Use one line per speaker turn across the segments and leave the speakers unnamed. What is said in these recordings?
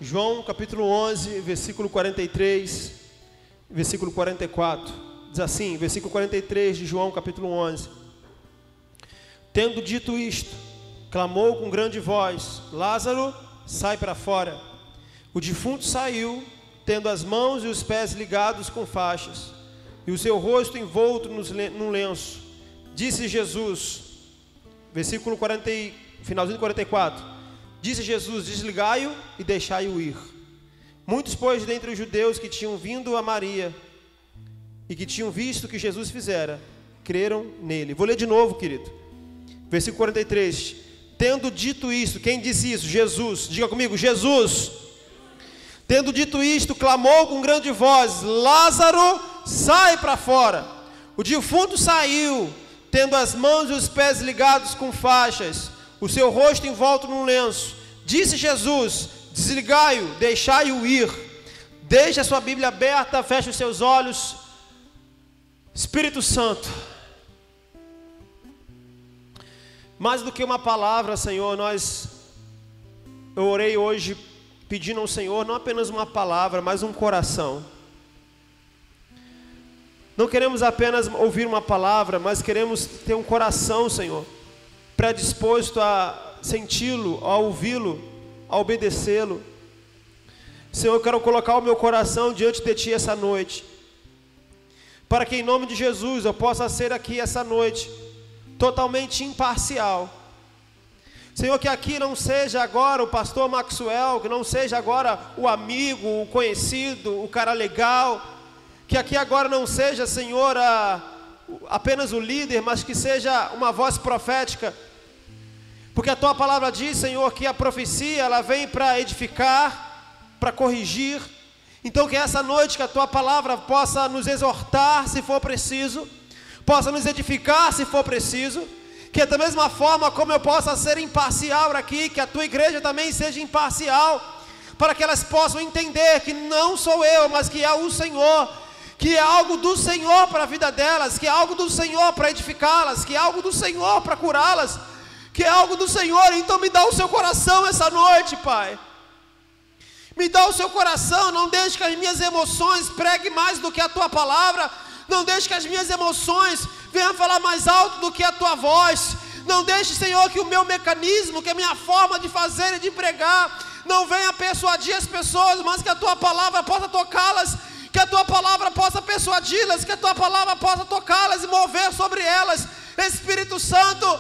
João capítulo 11, versículo 43, versículo 44. Diz assim, versículo 43 de João capítulo 11. Tendo dito isto, clamou com grande voz: Lázaro, sai para fora. O defunto saiu, tendo as mãos e os pés ligados com faixas, e o seu rosto envolto num lenço. Disse Jesus, versículo 40, finalzinho do 44. Disse Jesus: desligai-o e deixai-o ir. Muitos, pois, dentre os judeus que tinham vindo a Maria e que tinham visto o que Jesus fizera, creram nele. Vou ler de novo, querido. Versículo 43. Tendo dito isto, quem disse isso? Jesus. Diga comigo, Jesus. Tendo dito isto, clamou com grande voz: Lázaro, sai para fora. O defunto saiu, tendo as mãos e os pés ligados com faixas, o seu rosto envolto num lenço. Disse Jesus: desligai-o, deixai-o ir. Deixe a sua Bíblia aberta, feche os seus olhos. Espírito Santo, mais do que uma palavra, Senhor, eu orei hoje pedindo ao Senhor não apenas uma palavra, mas um coração. Não queremos apenas ouvir uma palavra, mas queremos ter um coração, Senhor, predisposto a senti-lo, a ouvi-lo, a obedecê-lo. Senhor, eu quero colocar o meu coração diante de Ti essa noite, para que em nome de Jesus eu possa ser aqui essa noite totalmente imparcial. Senhor, que aqui não seja agora o pastor Maxwell, que não seja agora o amigo, o conhecido, o cara legal, que aqui agora não seja, Senhor, apenas o líder, mas que seja uma voz profética, porque a Tua palavra diz, Senhor, que a profecia, ela vem para edificar, para corrigir. Então que essa noite, que a Tua palavra possa nos exortar, se for preciso, possa nos edificar, se for preciso, que da mesma forma como eu possa ser imparcial aqui, que a Tua igreja também seja imparcial, para que elas possam entender que não sou eu, mas que é o Senhor, que é algo do Senhor para a vida delas, que é algo do Senhor para edificá-las, que é algo do Senhor para curá-las, que é algo do Senhor. Então me dá o seu coração essa noite, Pai. Me dá o seu coração, não deixe que as minhas emoções preguem mais do que a Tua palavra, não deixe que as minhas emoções venham falar mais alto do que a Tua voz, não deixe, Senhor, que o meu mecanismo, que a minha forma de fazer e de pregar, não venha persuadir as pessoas, mas que a Tua palavra possa tocá-las, que a Tua palavra possa persuadi-las, que a Tua palavra possa tocá-las e mover sobre elas. Espírito Santo,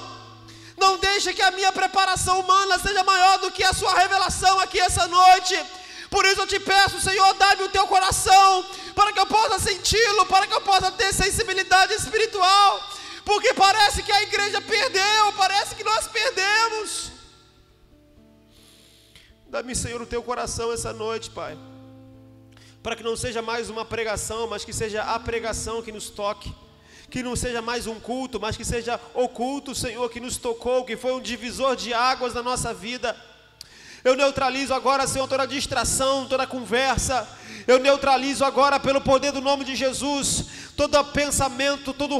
não deixe que a minha preparação humana seja maior do que a Sua revelação aqui essa noite. Por isso eu te peço, Senhor, dá-me o Teu coração, para que eu possa senti-lo, para que eu possa ter sensibilidade espiritual, porque parece que a igreja perdeu, parece que nós perdemos. Dá-me, Senhor, o Teu coração essa noite, Pai, para que não seja mais uma pregação, mas que seja a pregação que nos toque, que não seja mais um culto, mas que seja o culto, Senhor, que nos tocou, que foi um divisor de águas na nossa vida. Eu neutralizo agora, Senhor, toda distração, toda conversa. Eu neutralizo agora, pelo poder do nome de Jesus, todo pensamento, todo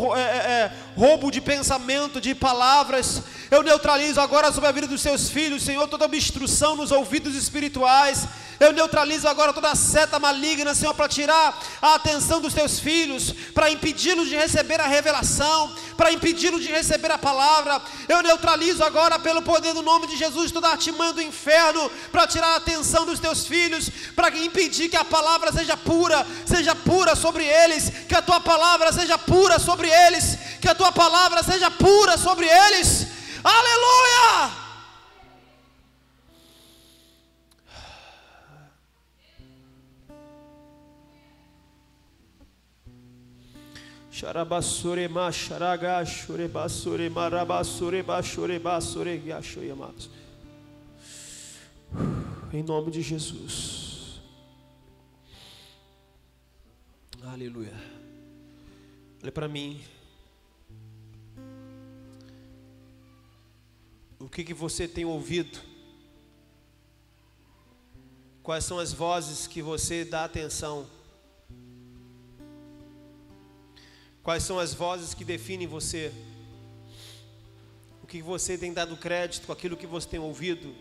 roubo de pensamento, de palavras. Eu neutralizo agora sobre a vida dos Seus filhos, Senhor, toda obstrução nos ouvidos espirituais. Eu neutralizo agora toda seta maligna, Senhor, para tirar a atenção dos Teus filhos, para impedi-los de receber a revelação, para impedi-los de receber a palavra. Eu neutralizo agora, pelo poder do nome de Jesus, toda a artimanha do inferno, para tirar a atenção dos Teus filhos, para impedir que a palavra seja pura sobre eles, que a Tua palavra seja pura sobre eles, que a Tua palavra seja pura sobre eles. Aleluia! Xarabasurema, xaraga, xurebasurema, rabasureba, xurebasuregia, xoiamados. Em nome de Jesus. Aleluia. Olha para mim. O que você tem ouvido? Quais são as vozes que você dá atenção? Quais são as vozes que definem você? O que você tem dado crédito com aquilo que você tem ouvido?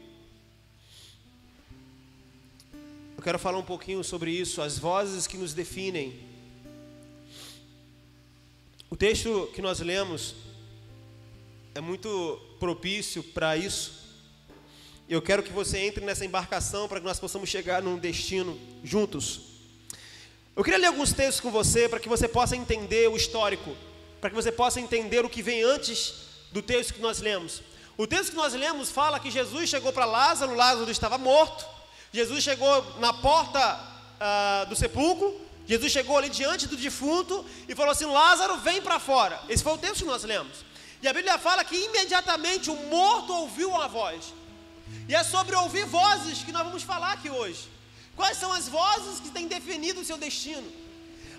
Eu quero falar um pouquinho sobre isso, as vozes que nos definem. O texto que nós lemos é muito propício para isso. Eu quero que você entre nessa embarcação para que nós possamos chegar num destino juntos. Eu queria ler alguns textos com você para que você possa entender o histórico, para que você possa entender o que vem antes do texto que nós lemos. O texto que nós lemos fala que Jesus chegou para Lázaro, Lázaro estava morto. Jesus chegou na porta do sepulcro, Jesus chegou ali diante do defunto e falou assim: Lázaro, vem para fora. Esse foi o texto que nós lemos. E a Bíblia fala que imediatamente o morto ouviu uma voz. E é sobre ouvir vozes que nós vamos falar aqui hoje. Quais são as vozes que têm definido o seu destino?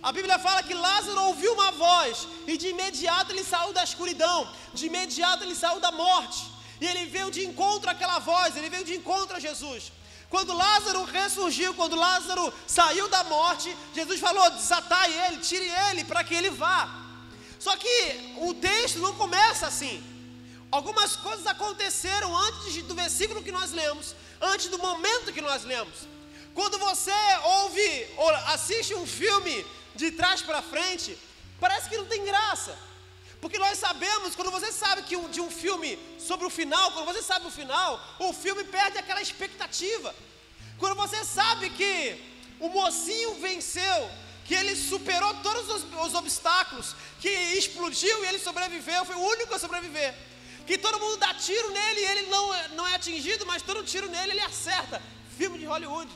A Bíblia fala que Lázaro ouviu uma voz e de imediato ele saiu da escuridão, de imediato ele saiu da morte. E ele veio de encontro àquela voz, ele veio de encontro a Jesus. Quando Lázaro ressurgiu, quando Lázaro saiu da morte, Jesus falou: desatai ele, tire ele para que ele vá. Só que o texto não começa assim. Algumas coisas aconteceram antes do versículo que nós lemos, antes do momento que nós lemos. Quando você ouve ou assiste um filme de trás para frente, parece que não tem graça. Porque nós sabemos, quando você sabe que de um filme sobre o final, quando você sabe o final, o filme perde aquela expectativa. Quando você sabe que o mocinho venceu, que ele superou todos os obstáculos, que explodiu e ele sobreviveu, foi o único a sobreviver. Que todo mundo dá tiro nele e ele não é atingido, mas todo tiro nele ele acerta. Filme de Hollywood.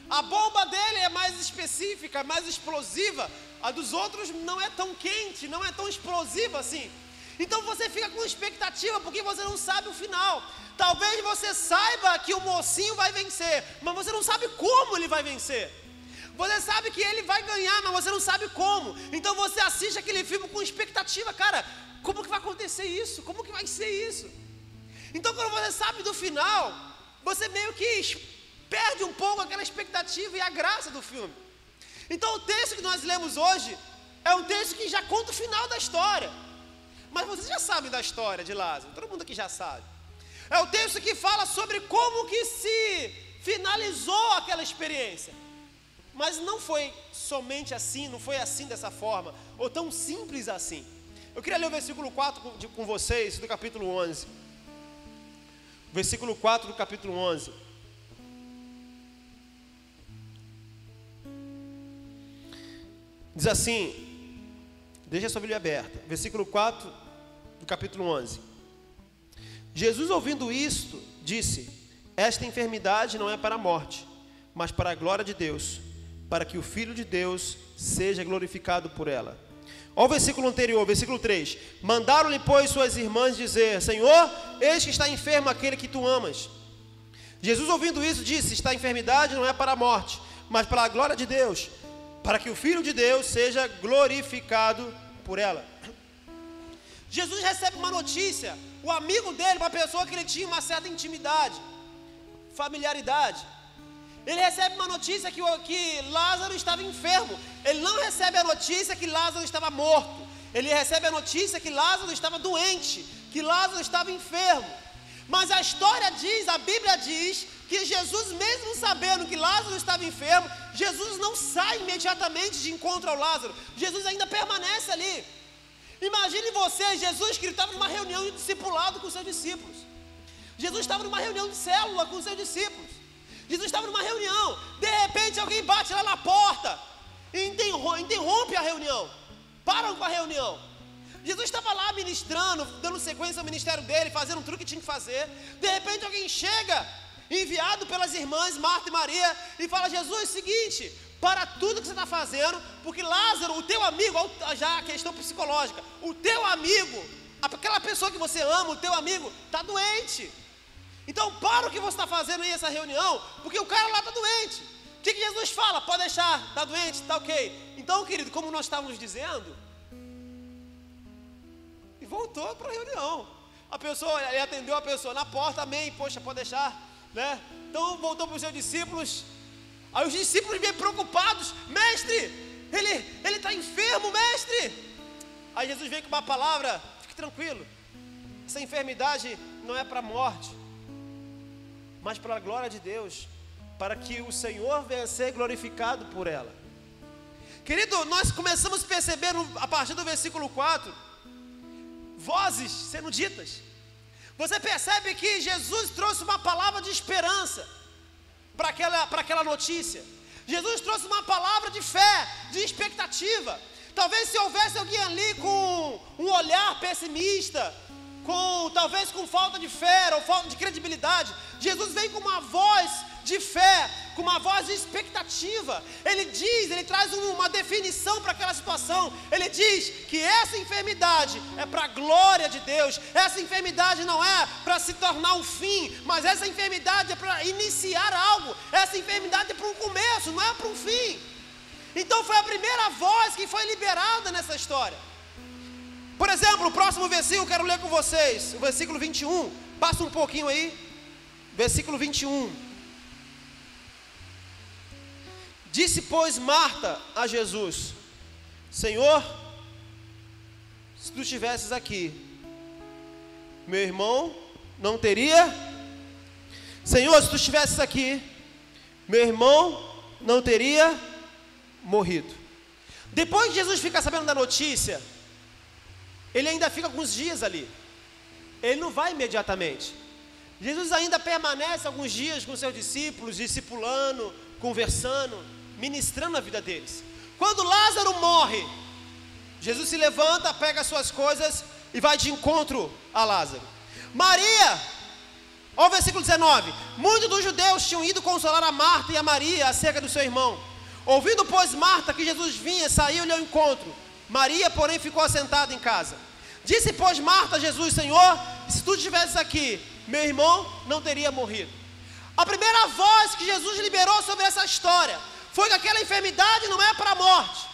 A bomba dele é mais específica, mais explosiva. A dos outros não é tão quente, não é tão explosiva assim. Então você fica com expectativa porque você não sabe o final. Talvez você saiba que o mocinho vai vencer, mas você não sabe como ele vai vencer. Você sabe que ele vai ganhar, mas você não sabe como. Então você assiste aquele filme com expectativa. Cara, como que vai acontecer isso? Como que vai ser isso? Então quando você sabe do final, você meio que perde um pouco aquela expectativa e a graça do filme. Então o texto que nós lemos hoje é um texto que já conta o final da história. Mas vocês já sabem da história de Lázaro, todo mundo aqui já sabe. É o texto que fala sobre como que se finalizou aquela experiência. Mas não foi somente assim, não foi assim dessa forma, ou tão simples assim. Eu queria ler o versículo 4 com vocês, do capítulo 11. Versículo 4 do capítulo 11. Diz assim, deixa a sua Bíblia aberta, versículo 4 do capítulo 11. Jesus, ouvindo isto, disse: esta enfermidade não é para a morte, mas para a glória de Deus, para que o Filho de Deus seja glorificado por ela. Olha o versículo anterior, versículo 3. Mandaram-lhe, pois, suas irmãs dizer: Senhor, eis que está enfermo aquele que tu amas. Jesus, ouvindo isso, disse: esta enfermidade não é para a morte, mas para a glória de Deus, para que o Filho de Deus seja glorificado por ela. Jesus recebe uma notícia, o amigo dele, uma pessoa que ele tinha uma certa intimidade, familiaridade. Ele recebe uma notícia que Lázaro estava enfermo. Ele não recebe a notícia que Lázaro estava morto. Ele recebe a notícia que Lázaro estava doente, que Lázaro estava enfermo. Mas a história diz, a Bíblia diz, que Jesus, mesmo sabendo que Lázaro estava enfermo, Jesus não sai imediatamente de encontro ao Lázaro. Jesus ainda permanece ali. Imagine você, Jesus, que ele estava numa reunião de discipulado com seus discípulos. Jesus estava numa reunião de célula com seus discípulos. Jesus estava numa reunião, de repente alguém bate lá na porta e interrompe a reunião, param com a reunião. Jesus estava lá ministrando, dando sequência ao ministério dele, fazendo tudo que tinha que fazer. De repente alguém chega, enviado pelas irmãs Marta e Maria, e fala: Jesus, seguinte, para tudo que você está fazendo, porque Lázaro, o teu amigo, já a questão psicológica, o teu amigo, aquela pessoa que você ama, o teu amigo, está doente. Então para o que você está fazendo aí essa reunião, porque o cara lá está doente. O que Jesus fala? Pode deixar, está doente, está ok. Então, querido, como nós estávamos dizendo, e voltou para a reunião. A pessoa, ele atendeu a pessoa na porta, amém, poxa, pode deixar, né? Então voltou para os seus discípulos. Aí os discípulos bem preocupados: mestre, ele está enfermo, mestre. Aí Jesus vem com uma palavra: fique tranquilo, essa enfermidade não é para a morte, mas para a glória de Deus. para que o Senhor venha ser glorificado por ela. Querido, nós começamos a perceber a partir do versículo 4, vozes sendo ditas. Você percebe que Jesus trouxe uma palavra de esperança para aquela notícia. Jesus trouxe uma palavra de fé, de expectativa. Talvez se houvesse alguém ali com um olhar pessimista, talvez com falta de fé ou falta de credibilidade, Jesus vem com uma voz de fé, com uma voz de expectativa. Ele traz uma definição para aquela situação. Ele diz que essa enfermidade é para a glória de Deus. Essa enfermidade não é para se tornar um fim, mas essa enfermidade é para iniciar algo. Essa enfermidade é para um começo, não é para um fim. Então foi a primeira voz que foi liberada nessa história. Por exemplo, o próximo versículo, quero ler com vocês, o versículo 21, passa um pouquinho aí, versículo 21. Disse, pois, Marta a Jesus, Senhor, se tu estivesses aqui, meu irmão não teria, Senhor, se tu estivesses aqui, meu irmão não teria morrido. Depois de Jesus ficar sabendo da notícia, ele ainda fica alguns dias ali. Ele não vai imediatamente. Jesus ainda permanece alguns dias com seus discípulos, discipulando, conversando, ministrando a vida deles. Quando Lázaro morre, Jesus se levanta, pega as suas coisas e vai de encontro a Lázaro. Maria, olha o versículo 19. Muitos dos judeus tinham ido consolar a Marta e a Maria acerca do seu irmão. Ouvindo, pois, Marta que Jesus vinha, saiu-lhe ao encontro. Maria, porém, ficou assentada em casa. Disse, pois, Marta a Jesus, Senhor, se tu estivesses aqui, meu irmão não teria morrido. A primeira voz que Jesus liberou sobre essa história foi que aquela enfermidade não é para a morte.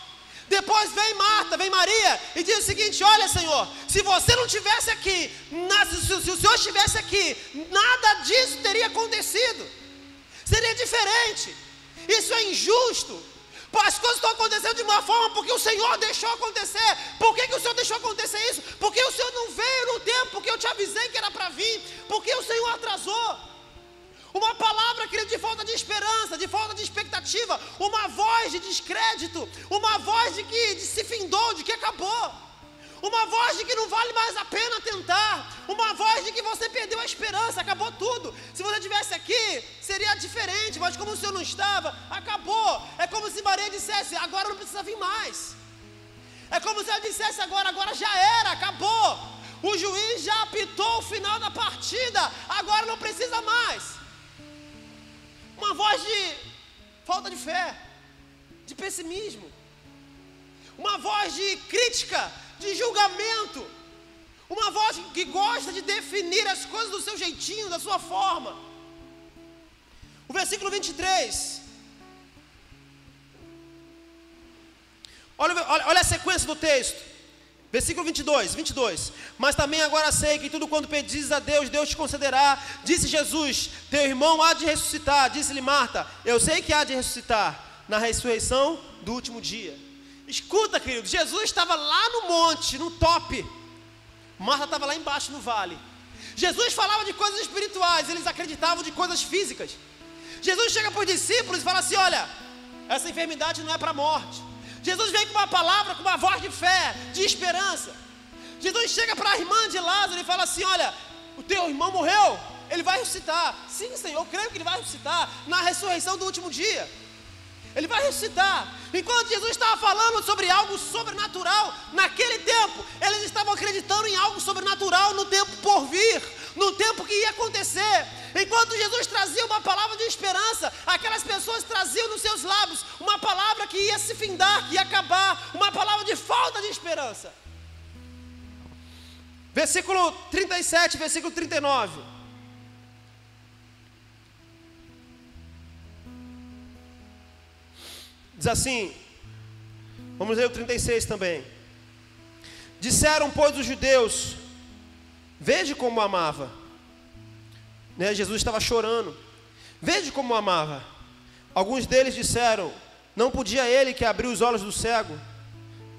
Depois vem Marta, vem Maria e diz o seguinte, olha, Senhor, se você não estivesse aqui, se o Senhor estivesse aqui, nada disso teria acontecido. Seria diferente. Isso é injusto. As coisas estão acontecendo de uma forma porque o Senhor deixou acontecer. Por que o Senhor deixou acontecer isso? Porque o Senhor não veio no tempo que eu te avisei que era para vir. Porque o Senhor atrasou. Uma palavra, querido, de falta de esperança, de falta de expectativa. Uma voz de descrédito. Uma voz de que se findou, de que acabou. Uma voz de que não vale mais a pena tentar. Uma voz de que você perdeu a esperança, acabou tudo. Se você estivesse aqui, seria diferente, mas como o Senhor não estava, acabou. É como se Maria dissesse, agora não precisa vir mais. É como se ela dissesse, agora já era, acabou. O juiz já apitou o final da partida, agora não precisa mais. Uma voz de falta de fé, de pessimismo. Uma voz de crítica, de julgamento. Uma voz que gosta de definir as coisas do seu jeitinho, da sua forma. O versículo 23. Olha a sequência do texto. Versículo 22. Mas também agora sei que tudo quanto pedis a Deus, Deus te concederá. Disse Jesus, teu irmão há de ressuscitar. Disse-lhe Marta, eu sei que há de ressuscitar na ressurreição do último dia. Escuta, querido, Jesus estava lá no monte, no top. Marta estava lá embaixo no vale. Jesus falava de coisas espirituais, eles acreditavam de coisas físicas. Jesus chega para os discípulos e fala assim, olha, essa enfermidade não é para a morte. Jesus vem com uma palavra, com uma voz de fé, de esperança. Jesus chega para a irmã de Lázaro e fala assim, olha, o teu irmão morreu, ele vai ressuscitar. Sim, Senhor, eu creio que ele vai ressuscitar na ressurreição do último dia. Ele vai ressuscitar. Enquanto Jesus estava falando sobre algo sobrenatural, naquele tempo, eles estavam acreditando em algo sobrenatural no tempo por vir, no tempo que ia acontecer. Enquanto Jesus trazia uma palavra de esperança, aquelas pessoas traziam nos seus lábios uma palavra que ia se findar, que ia acabar, uma palavra de falta de esperança. Versículo 37, versículo 39. Diz assim, vamos ler o 36 também. Disseram, pois, os judeus, veja como amava. Jesus estava chorando. Veja como amava. Alguns deles disseram, não podia ele que abriu os olhos do cego,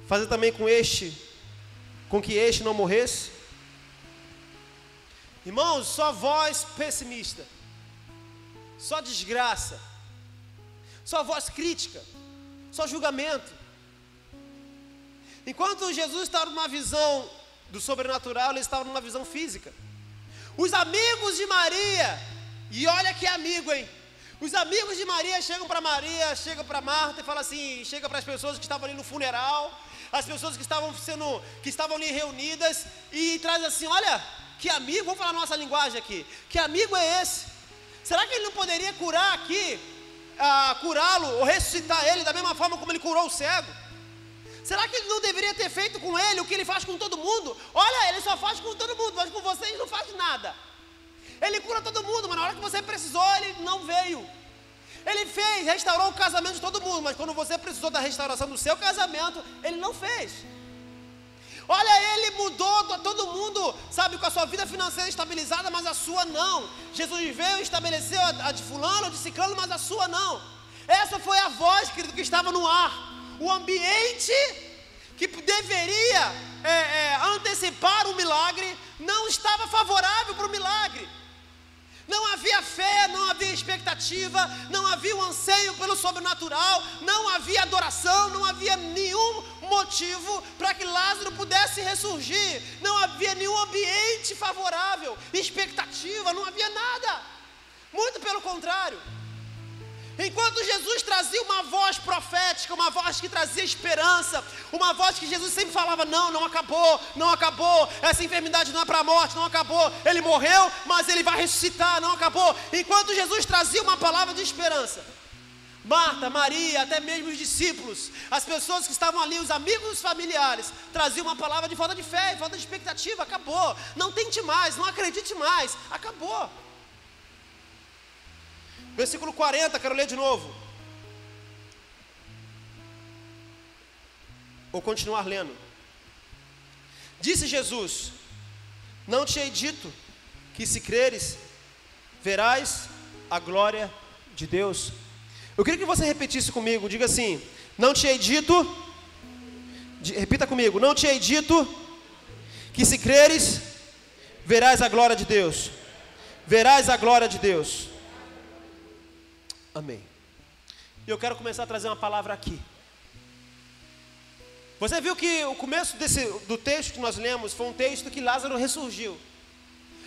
fazer também com que este não morresse? Irmãos, só voz pessimista, só desgraça, sua voz crítica, só julgamento. Enquanto Jesus estava numa visão do sobrenatural, ele estava numa visão física. Os amigos de Maria, e olha que amigo, hein? Os amigos de Maria, chegam para Marta e falam assim, chega para as pessoas que estavam ali no funeral, as pessoas que estavam ali reunidas, e traz assim, olha, que amigo, vamos falar a nossa linguagem aqui, que amigo é esse? Será que ele não poderia curar aqui, curá-lo ou ressuscitar ele da mesma forma como ele curou o cego? Será que ele não deveria ter feito com ele o que ele faz com todo mundo? Olha, ele só faz com todo mundo, mas com vocês não faz nada. Ele cura todo mundo, mas na hora que você precisou, ele não veio. Ele restaurou o casamento de todo mundo, mas quando você precisou da restauração do seu casamento, ele não fez. Olha, ele mudou todo mundo, sabe, com a sua vida financeira estabilizada, mas a sua não. Jesus veio e estabeleceu a de fulano, a de ciclano, mas a sua não. Essa foi a voz, querido, que estava no ar. O ambiente que deveria antecipar o milagre não estava favorável para o milagre. Não havia fé, não havia expectativa, não havia um anseio pelo sobrenatural, não havia adoração, não havia nenhum motivo para que Lázaro pudesse ressurgir, não havia nenhum ambiente favorável, expectativa, não havia nada. Muito pelo contrário. Enquanto Jesus trazia uma voz profética, uma voz que trazia esperança, uma voz que Jesus sempre falava, não acabou, essa enfermidade não é para a morte, não acabou, ele morreu, mas ele vai ressuscitar, não acabou. Enquanto Jesus trazia uma palavra de esperança, Marta, Maria, até mesmo os discípulos, as pessoas que estavam ali, os amigos, os familiares, traziam uma palavra de falta de fé, falta de expectativa, acabou, não tente mais, não acredite mais, acabou. Versículo 40, quero ler de novo. Vou continuar lendo. Disse Jesus: não te hei dito que se creres, verás a glória de Deus? Eu queria que você repetisse comigo, diga assim, não te hei dito, repita comigo, não te hei dito que se creres, verás a glória de Deus. Verás a glória de Deus. Amém. E eu quero começar a trazer uma palavra aqui. Você viu que o começo do texto que nós lemos foi um texto que Lázaro ressurgiu.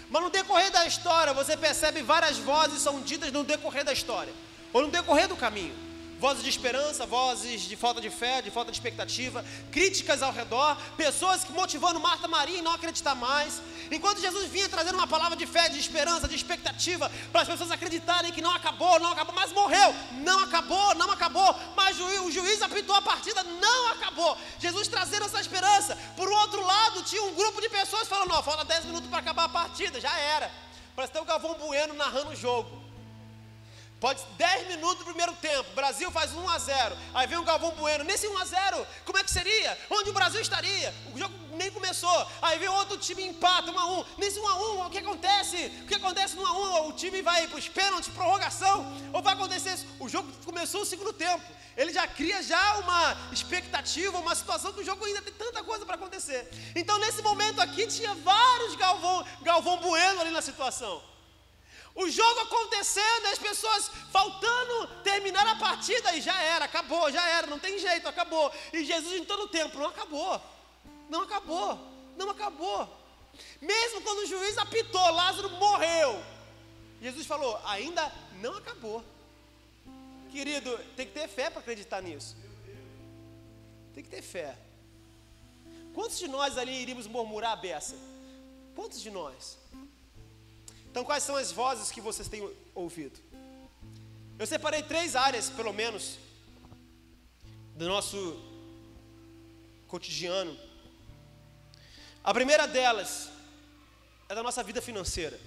Mas no decorrer da história, você percebe várias vozes são ditas no decorrer da história, ou no decorrer do caminho. Vozes de esperança, vozes de falta de fé, de falta de expectativa, críticas ao redor, pessoas que motivando Marta, Maria em não acreditar mais. Enquanto Jesus vinha trazendo uma palavra de fé, de esperança, de expectativa, para as pessoas acreditarem que não acabou, mas morreu, não acabou, mas o juiz apitou a partida, não acabou. Jesus trazendo essa esperança. Por outro lado, tinha um grupo de pessoas falando, não, falta 10 minutos para acabar a partida, já era. Parece ter o Galvão Bueno narrando o jogo. Pode 10 minutos do primeiro tempo, Brasil faz 1-0, aí vem o Galvão Bueno, nesse 1-0, como é que seria? Onde o Brasil estaria? O jogo nem começou, aí vem outro time e empata 1-1, nesse 1-1, o que acontece? O que acontece no 1-1? O time vai para os pênaltis, prorrogação, ou vai acontecer isso? O jogo começou o segundo tempo, ele já cria uma expectativa, uma situação que o jogo ainda tem tanta coisa para acontecer. Então nesse momento aqui tinha vários Galvão Bueno ali na situação. O jogo acontecendo, as pessoas faltando terminar a partida e já era, acabou, já era, não tem jeito, acabou. E Jesus em todo o tempo, não acabou. Mesmo quando o juiz apitou, Lázaro morreu, Jesus falou, ainda não acabou. Querido, tem que ter fé para acreditar nisso. Tem que ter fé. Quantos de nós ali iríamos murmurar a beça? Quantos de nós? Então, quais são as vozes que vocês têm ouvido? Eu separei 3 áreas, pelo menos, do nosso cotidiano. A primeira delas é da nossa vida financeira.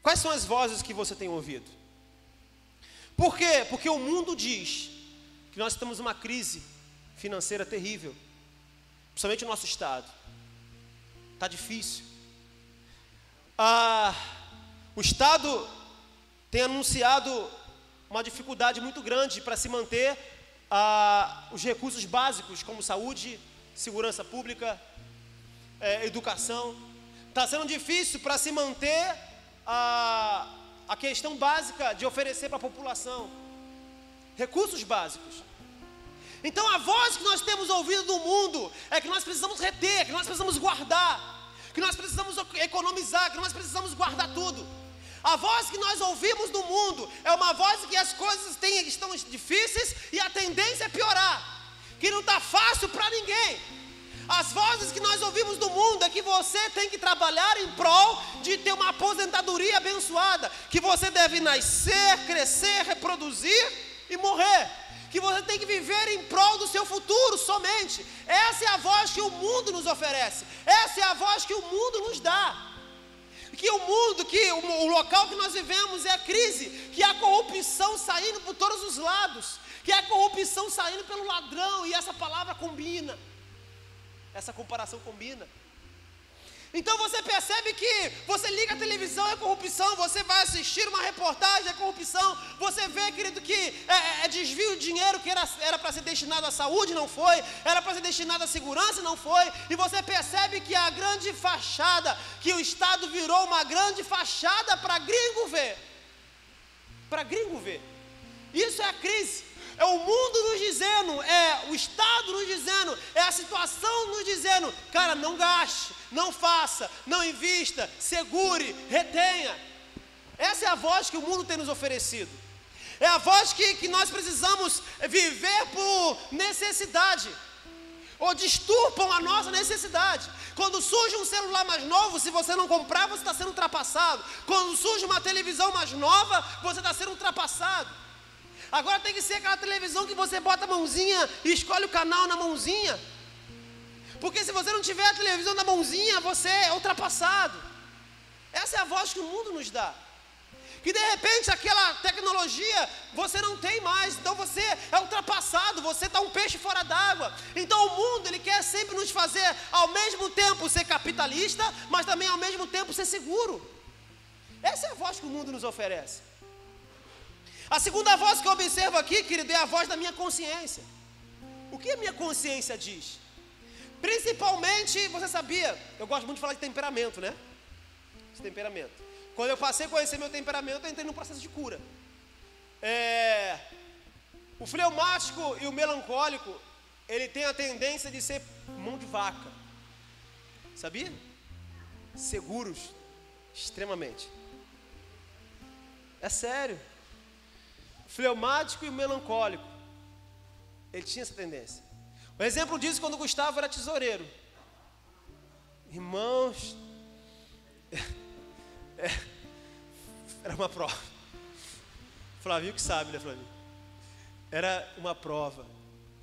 Quais são as vozes que você tem ouvido? Por quê? Porque o mundo diz que nós estamos numa crise financeira terrível, principalmente no nosso estado. Está difícil. O Estado tem anunciado uma dificuldade muito grande para se manter os recursos básicos, como saúde, segurança pública, educação. Está sendo difícil para se manter a questão básica de oferecer para a população, recursos básicos. Então a voz que nós temos ouvido do mundo é que nós precisamos reter, que nós precisamos guardar, que nós precisamos economizar, que nós precisamos guardar tudo. A voz que nós ouvimos do mundo é uma voz que as coisas estão difíceis e a tendência é piorar, que não está fácil para ninguém. As vozes que nós ouvimos do mundo é que você tem que trabalhar em prol de ter uma aposentadoria abençoada, que você deve nascer, crescer, reproduzir e morrer, que você tem que viver em prol do seu futuro somente. Essa é a voz que o mundo nos oferece, essa é a voz que o mundo nos dá. Que o mundo, que o local que nós vivemos é a crise, que a corrupção saindo por todos os lados, que a corrupção saindo pelo ladrão, e essa palavra combina, essa comparação combina. Então você percebe que você liga a televisão, é corrupção, você vai assistir uma reportagem, é corrupção, você vê, querido, que é desvio de dinheiro que era para ser destinado à saúde, não foi, era para ser destinado à segurança, não foi, e você percebe que a grande fachada, que o Estado virou uma grande fachada para gringo ver, isso é a crise. É o mundo nos dizendo, é o Estado nos dizendo, é a situação nos dizendo, cara, não gaste, não faça, não invista, segure, retenha. Essa é a voz que o mundo tem nos oferecido. É a voz que nós precisamos viver por necessidade, ou disturpam a nossa necessidade. Quando surge um celular mais novo, se você não comprar, você está sendo ultrapassado. Quando surge uma televisão mais nova, você está sendo ultrapassado. Agora tem que ser aquela televisão que você bota a mãozinha e escolhe o canal na mãozinha. Porque se você não tiver a televisão na mãozinha, você é ultrapassado. Essa é a voz que o mundo nos dá. Que de repente aquela tecnologia você não tem mais, então você é ultrapassado, você está um peixe fora d'água. Então o mundo, ele quer sempre nos fazer ao mesmo tempo ser capitalista, mas também ao mesmo tempo ser seguro. Essa é a voz que o mundo nos oferece. A segunda voz que eu observo aqui, querido, é a voz da minha consciência. O que a minha consciência diz? Principalmente, você sabia, eu gosto muito de falar de temperamento, né? Esse temperamento. Quando eu passei a conhecer meu temperamento, eu entrei num processo de cura. O fleumático e o melancólico, ele tem a tendência de ser mão de vaca. Sabia? Seguros, extremamente. É sério. O fleumático e o melancólico, ele tinha essa tendência. Um exemplo disso quando o Gustavo era tesoureiro. Irmãos, era uma prova. Flavinho que sabe, né, Flavinho? Era uma prova.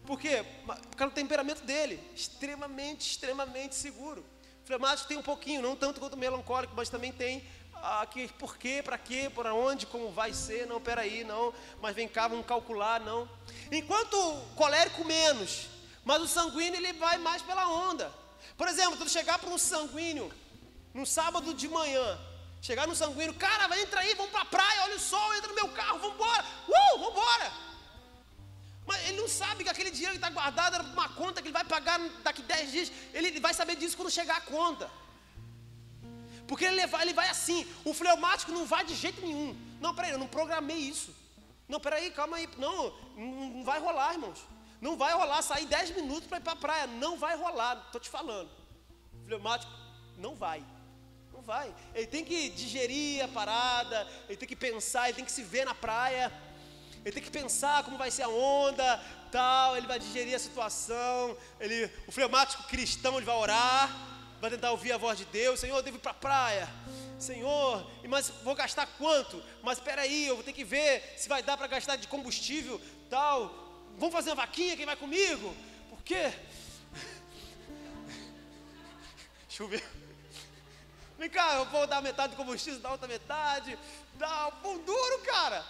Por quê? Por causa do temperamento dele, extremamente seguro. O fleumático tem um pouquinho, não tanto quanto o melancólico, mas também tem por quê, para quê, por onde, como vai ser, não, peraí, não, mas vem cá, vamos calcular, não. Enquanto o colérico menos, mas o sanguíneo ele vai mais pela onda. Por exemplo, tu chegar para um sanguíneo, num sábado de manhã, chegar no sanguíneo, cara, vai entrar aí, vamos para a praia, olha o sol, entra no meu carro, vamos embora, vamos embora. Mas ele não sabe que aquele dinheiro que está guardado era uma conta que ele vai pagar daqui 10 dias, ele vai saber disso quando chegar a conta. Porque ele vai assim, o fleumático não vai de jeito nenhum. Não, peraí, eu não programei isso. Não, peraí, calma aí. Não vai rolar, irmãos. Não vai rolar, sair 10 minutos para ir para a praia. Não vai rolar, estou te falando. O fleumático não vai. Não vai. Ele tem que digerir a parada, ele tem que pensar, ele tem que se ver na praia. Ele tem que pensar como vai ser a onda, tal, ele vai digerir a situação. O fleumático cristão, ele vai orar, vai tentar ouvir a voz de Deus. Senhor, eu devo ir para a praia. Senhor, mas vou gastar quanto? Mas espera aí, eu vou ter que ver se vai dar para gastar de combustível, tal. Vamos fazer uma vaquinha, quem vai comigo? Por quê? Deixa eu ver. Vem cá, eu vou dar metade do combustível, dar outra metade. Dá pão duro, cara.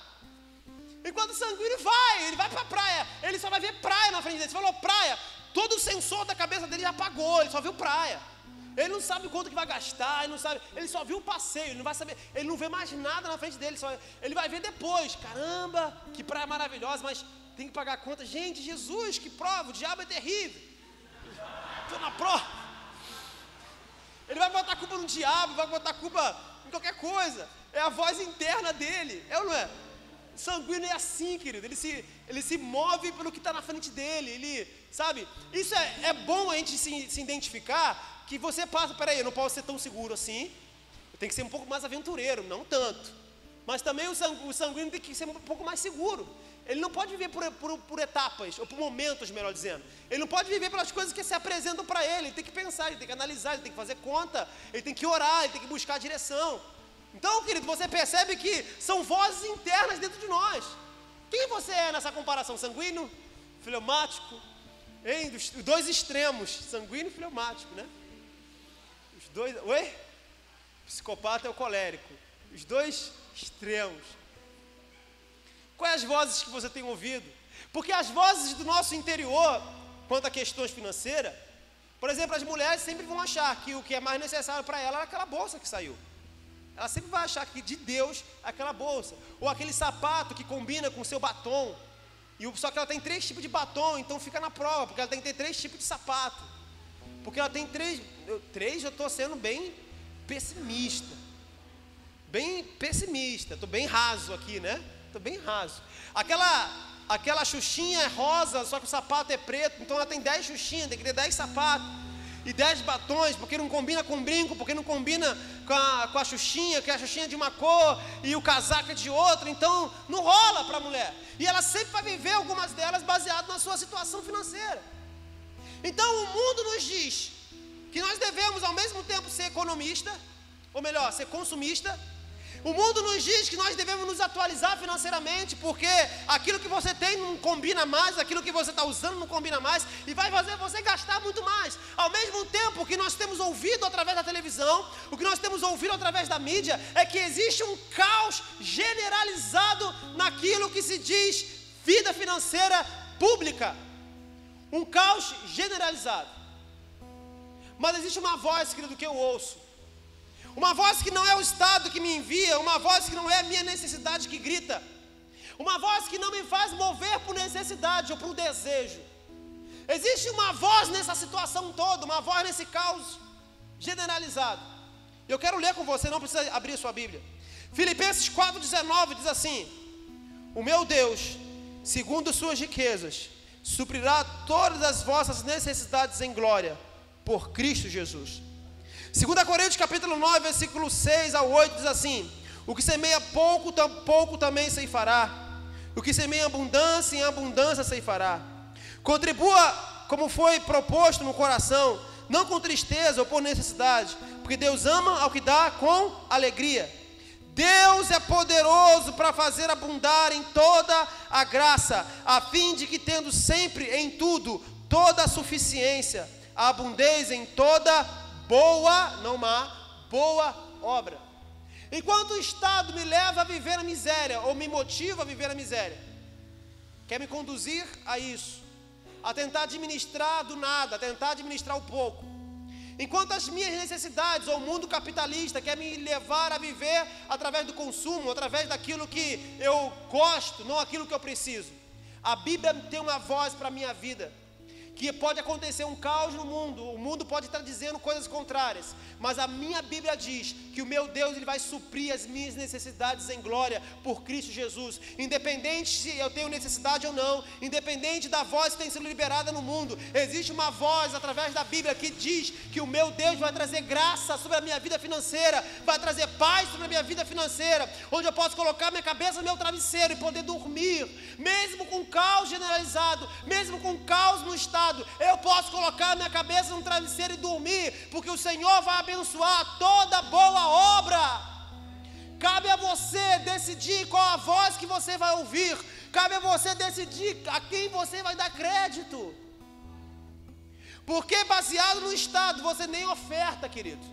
Enquanto o sanguíneo ele vai para a praia. Ele só vai ver praia na frente dele. Você falou praia, todo o sensor da cabeça dele já apagou, ele só viu praia. Ele não sabe quanto que vai gastar, ele só viu o passeio, ele não vai saber, ele não vê mais nada na frente dele, ele vai ver depois. Caramba, que praia maravilhosa, mas tem que pagar a conta. Gente, Jesus, que prova, o diabo é terrível. Estou na prova. Ele vai botar a culpa no diabo, vai botar a culpa em qualquer coisa. É a voz interna dele, é ou não é? Sanguíneo é assim, querido, ele se move pelo que está na frente dele, ele, sabe? Isso é bom a gente se identificar, que você passa, peraí, eu não posso ser tão seguro assim, eu tenho que ser um pouco mais aventureiro, não tanto. Mas também o sanguíneo tem que ser um pouco mais seguro. Ele não pode viver por etapas, ou por momentos, melhor dizendo. Ele não pode viver pelas coisas que se apresentam para ele. Ele tem que pensar, ele tem que analisar, ele tem que fazer conta, ele tem que orar, ele tem que buscar direção. Então, querido, você percebe que são vozes internas dentro de nós. Quem você é nessa comparação? Sanguíneo? Fleumático? Hein? Os dois extremos, sanguíneo e fleumático, né? Os dois... Oi? Psicopata é o colérico. Os dois extremos. Quais as vozes que você tem ouvido? Porque as vozes do nosso interior, quanto a questões financeiras, por exemplo, as mulheres sempre vão achar que o que é mais necessário para ela é aquela bolsa que saiu. Ela sempre vai achar que de Deus é aquela bolsa. Ou aquele sapato que combina com o seu batom. Só que ela tem 3 tipos de batom, então fica na prova, porque ela tem que ter 3 tipos de sapato. Porque ela tem 3, eu estou sendo bem pessimista. Bem pessimista, estou bem raso aqui, né? Estou bem raso. Aquela xuxinha é rosa, só que o sapato é preto, então ela tem 10 xuxinhas, tem que ter 10 sapatos. E 10 batons, porque não combina com brinco, porque não combina com a xuxinha, que é a xuxinha de uma cor e o casaco é de outra, então não rola para a mulher. E ela sempre vai viver algumas delas baseado na sua situação financeira. Então o mundo nos diz que nós devemos ao mesmo tempo ser economista, ou melhor, ser consumista. O mundo nos diz que nós devemos nos atualizar financeiramente, porque aquilo que você tem não combina mais, aquilo que você está usando não combina mais, e vai fazer você gastar muito mais. Ao mesmo tempo que nós temos ouvido através da televisão, o que nós temos ouvido através da mídia, é que existe um caos generalizado naquilo que se diz vida financeira pública. Um caos generalizado. Mas existe uma voz, querido, que eu ouço. Uma voz que não é o Estado que me envia, uma voz que não é a minha necessidade que grita, uma voz que não me faz mover por necessidade ou por desejo. Existe uma voz nessa situação toda, uma voz nesse caos generalizado. Eu quero ler com você, não precisa abrir sua Bíblia. Filipenses 4,19 diz assim: o meu Deus, segundo suas riquezas, suprirá todas as vossas necessidades em glória, por Cristo Jesus. 2 Coríntios capítulo 9, versículo 6 ao 8 diz assim: o que semeia pouco, pouco também ceifará. O que semeia abundância, em abundância ceifará. Contribua como foi proposto no coração, não com tristeza ou por necessidade, porque Deus ama ao que dá com alegria. Deus é poderoso para fazer abundar em toda a graça, a fim de que, tendo sempre em tudo toda a suficiência, a abundez em toda boa, não má, boa obra. Enquanto o Estado me leva a viver a miséria, ou me motiva a viver a miséria, quer me conduzir a isso, a tentar administrar do nada, a tentar administrar o pouco. Enquanto as minhas necessidades, ou o mundo capitalista, quer me levar a viver através do consumo, através daquilo que eu gosto, não aquilo que eu preciso. A Bíblia tem uma voz para a minha vida, que pode acontecer um caos no mundo, o mundo pode estar dizendo coisas contrárias, mas a minha Bíblia diz que o meu Deus, Ele vai suprir as minhas necessidades em glória por Cristo Jesus, independente se eu tenho necessidade ou não, independente da voz que tem sido liberada no mundo, existe uma voz através da Bíblia que diz que o meu Deus vai trazer graça sobre a minha vida financeira, vai trazer paz sobre a minha vida financeira, onde eu posso colocar minha cabeça no meu travesseiro e poder dormir, mesmo com caos generalizado, mesmo com caos no estado, eu posso colocar minha cabeça no travesseiro e dormir, porque o Senhor vai abençoar toda boa obra. Cabe a você decidir qual a voz que você vai ouvir, cabe a você decidir a quem você vai dar crédito, porque baseado no estado você nem oferta, querido,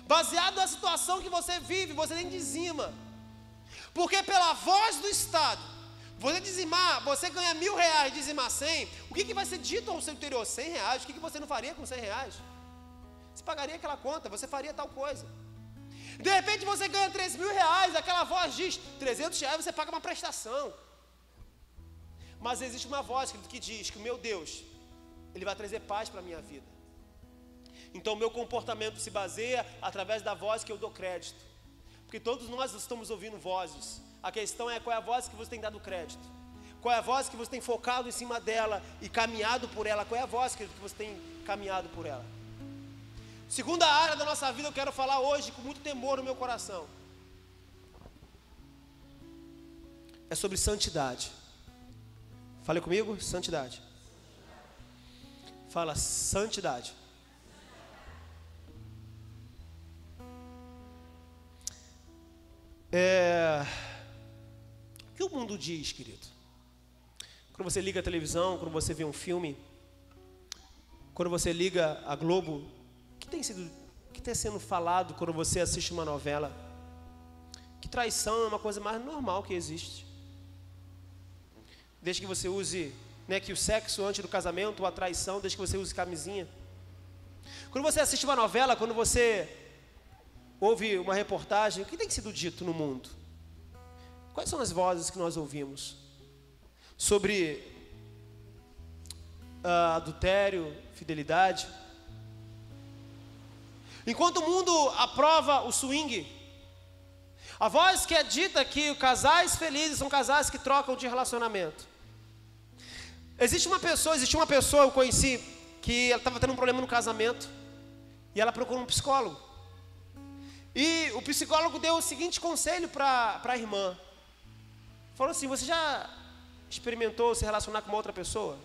baseado na situação que você vive você nem dizima, porque pela voz do estado, você dizimar, você ganha R$1.000, dizimar 100, o que vai ser dito ao seu interior? R$100, o que você não faria com R$100? Você pagaria aquela conta, você faria tal coisa. De repente você ganha R$3.000, aquela voz diz, R$300 você paga uma prestação. Mas existe uma voz que diz que o meu Deus, Ele vai trazer paz para a minha vida. Então o meu comportamento se baseia através da voz que eu dou crédito. Porque todos nós estamos ouvindo vozes. A questão é qual é a voz que você tem dado crédito. Qual é a voz que você tem focado em cima dela e caminhado por ela? Qual é a voz que você tem caminhado por ela? Segunda área da nossa vida eu quero falar hoje com muito temor no meu coração. É sobre santidade. Fale comigo, santidade. Fala, santidade. O que o mundo diz, querido? Quando você liga a televisão, quando você vê um filme, quando você liga a Globo, o que tem sendo falado quando você assiste uma novela? Que traição é uma coisa mais normal que existe. Desde que você use, que o sexo antes do casamento, ou a traição, desde que você use camisinha. Quando você assiste uma novela, quando você ouve uma reportagem, o que tem sido dito no mundo? Quais são as vozes que nós ouvimos? Sobre adultério, fidelidade. Enquanto o mundo aprova o swing, a voz que é dita que casais felizes são casais que trocam de relacionamento. Existia uma pessoa eu conheci, que ela estava tendo um problema no casamento, e ela procurou um psicólogo. E o psicólogo deu o seguinte conselho para a irmã. Falou assim: você já experimentou se relacionar com uma outra pessoa?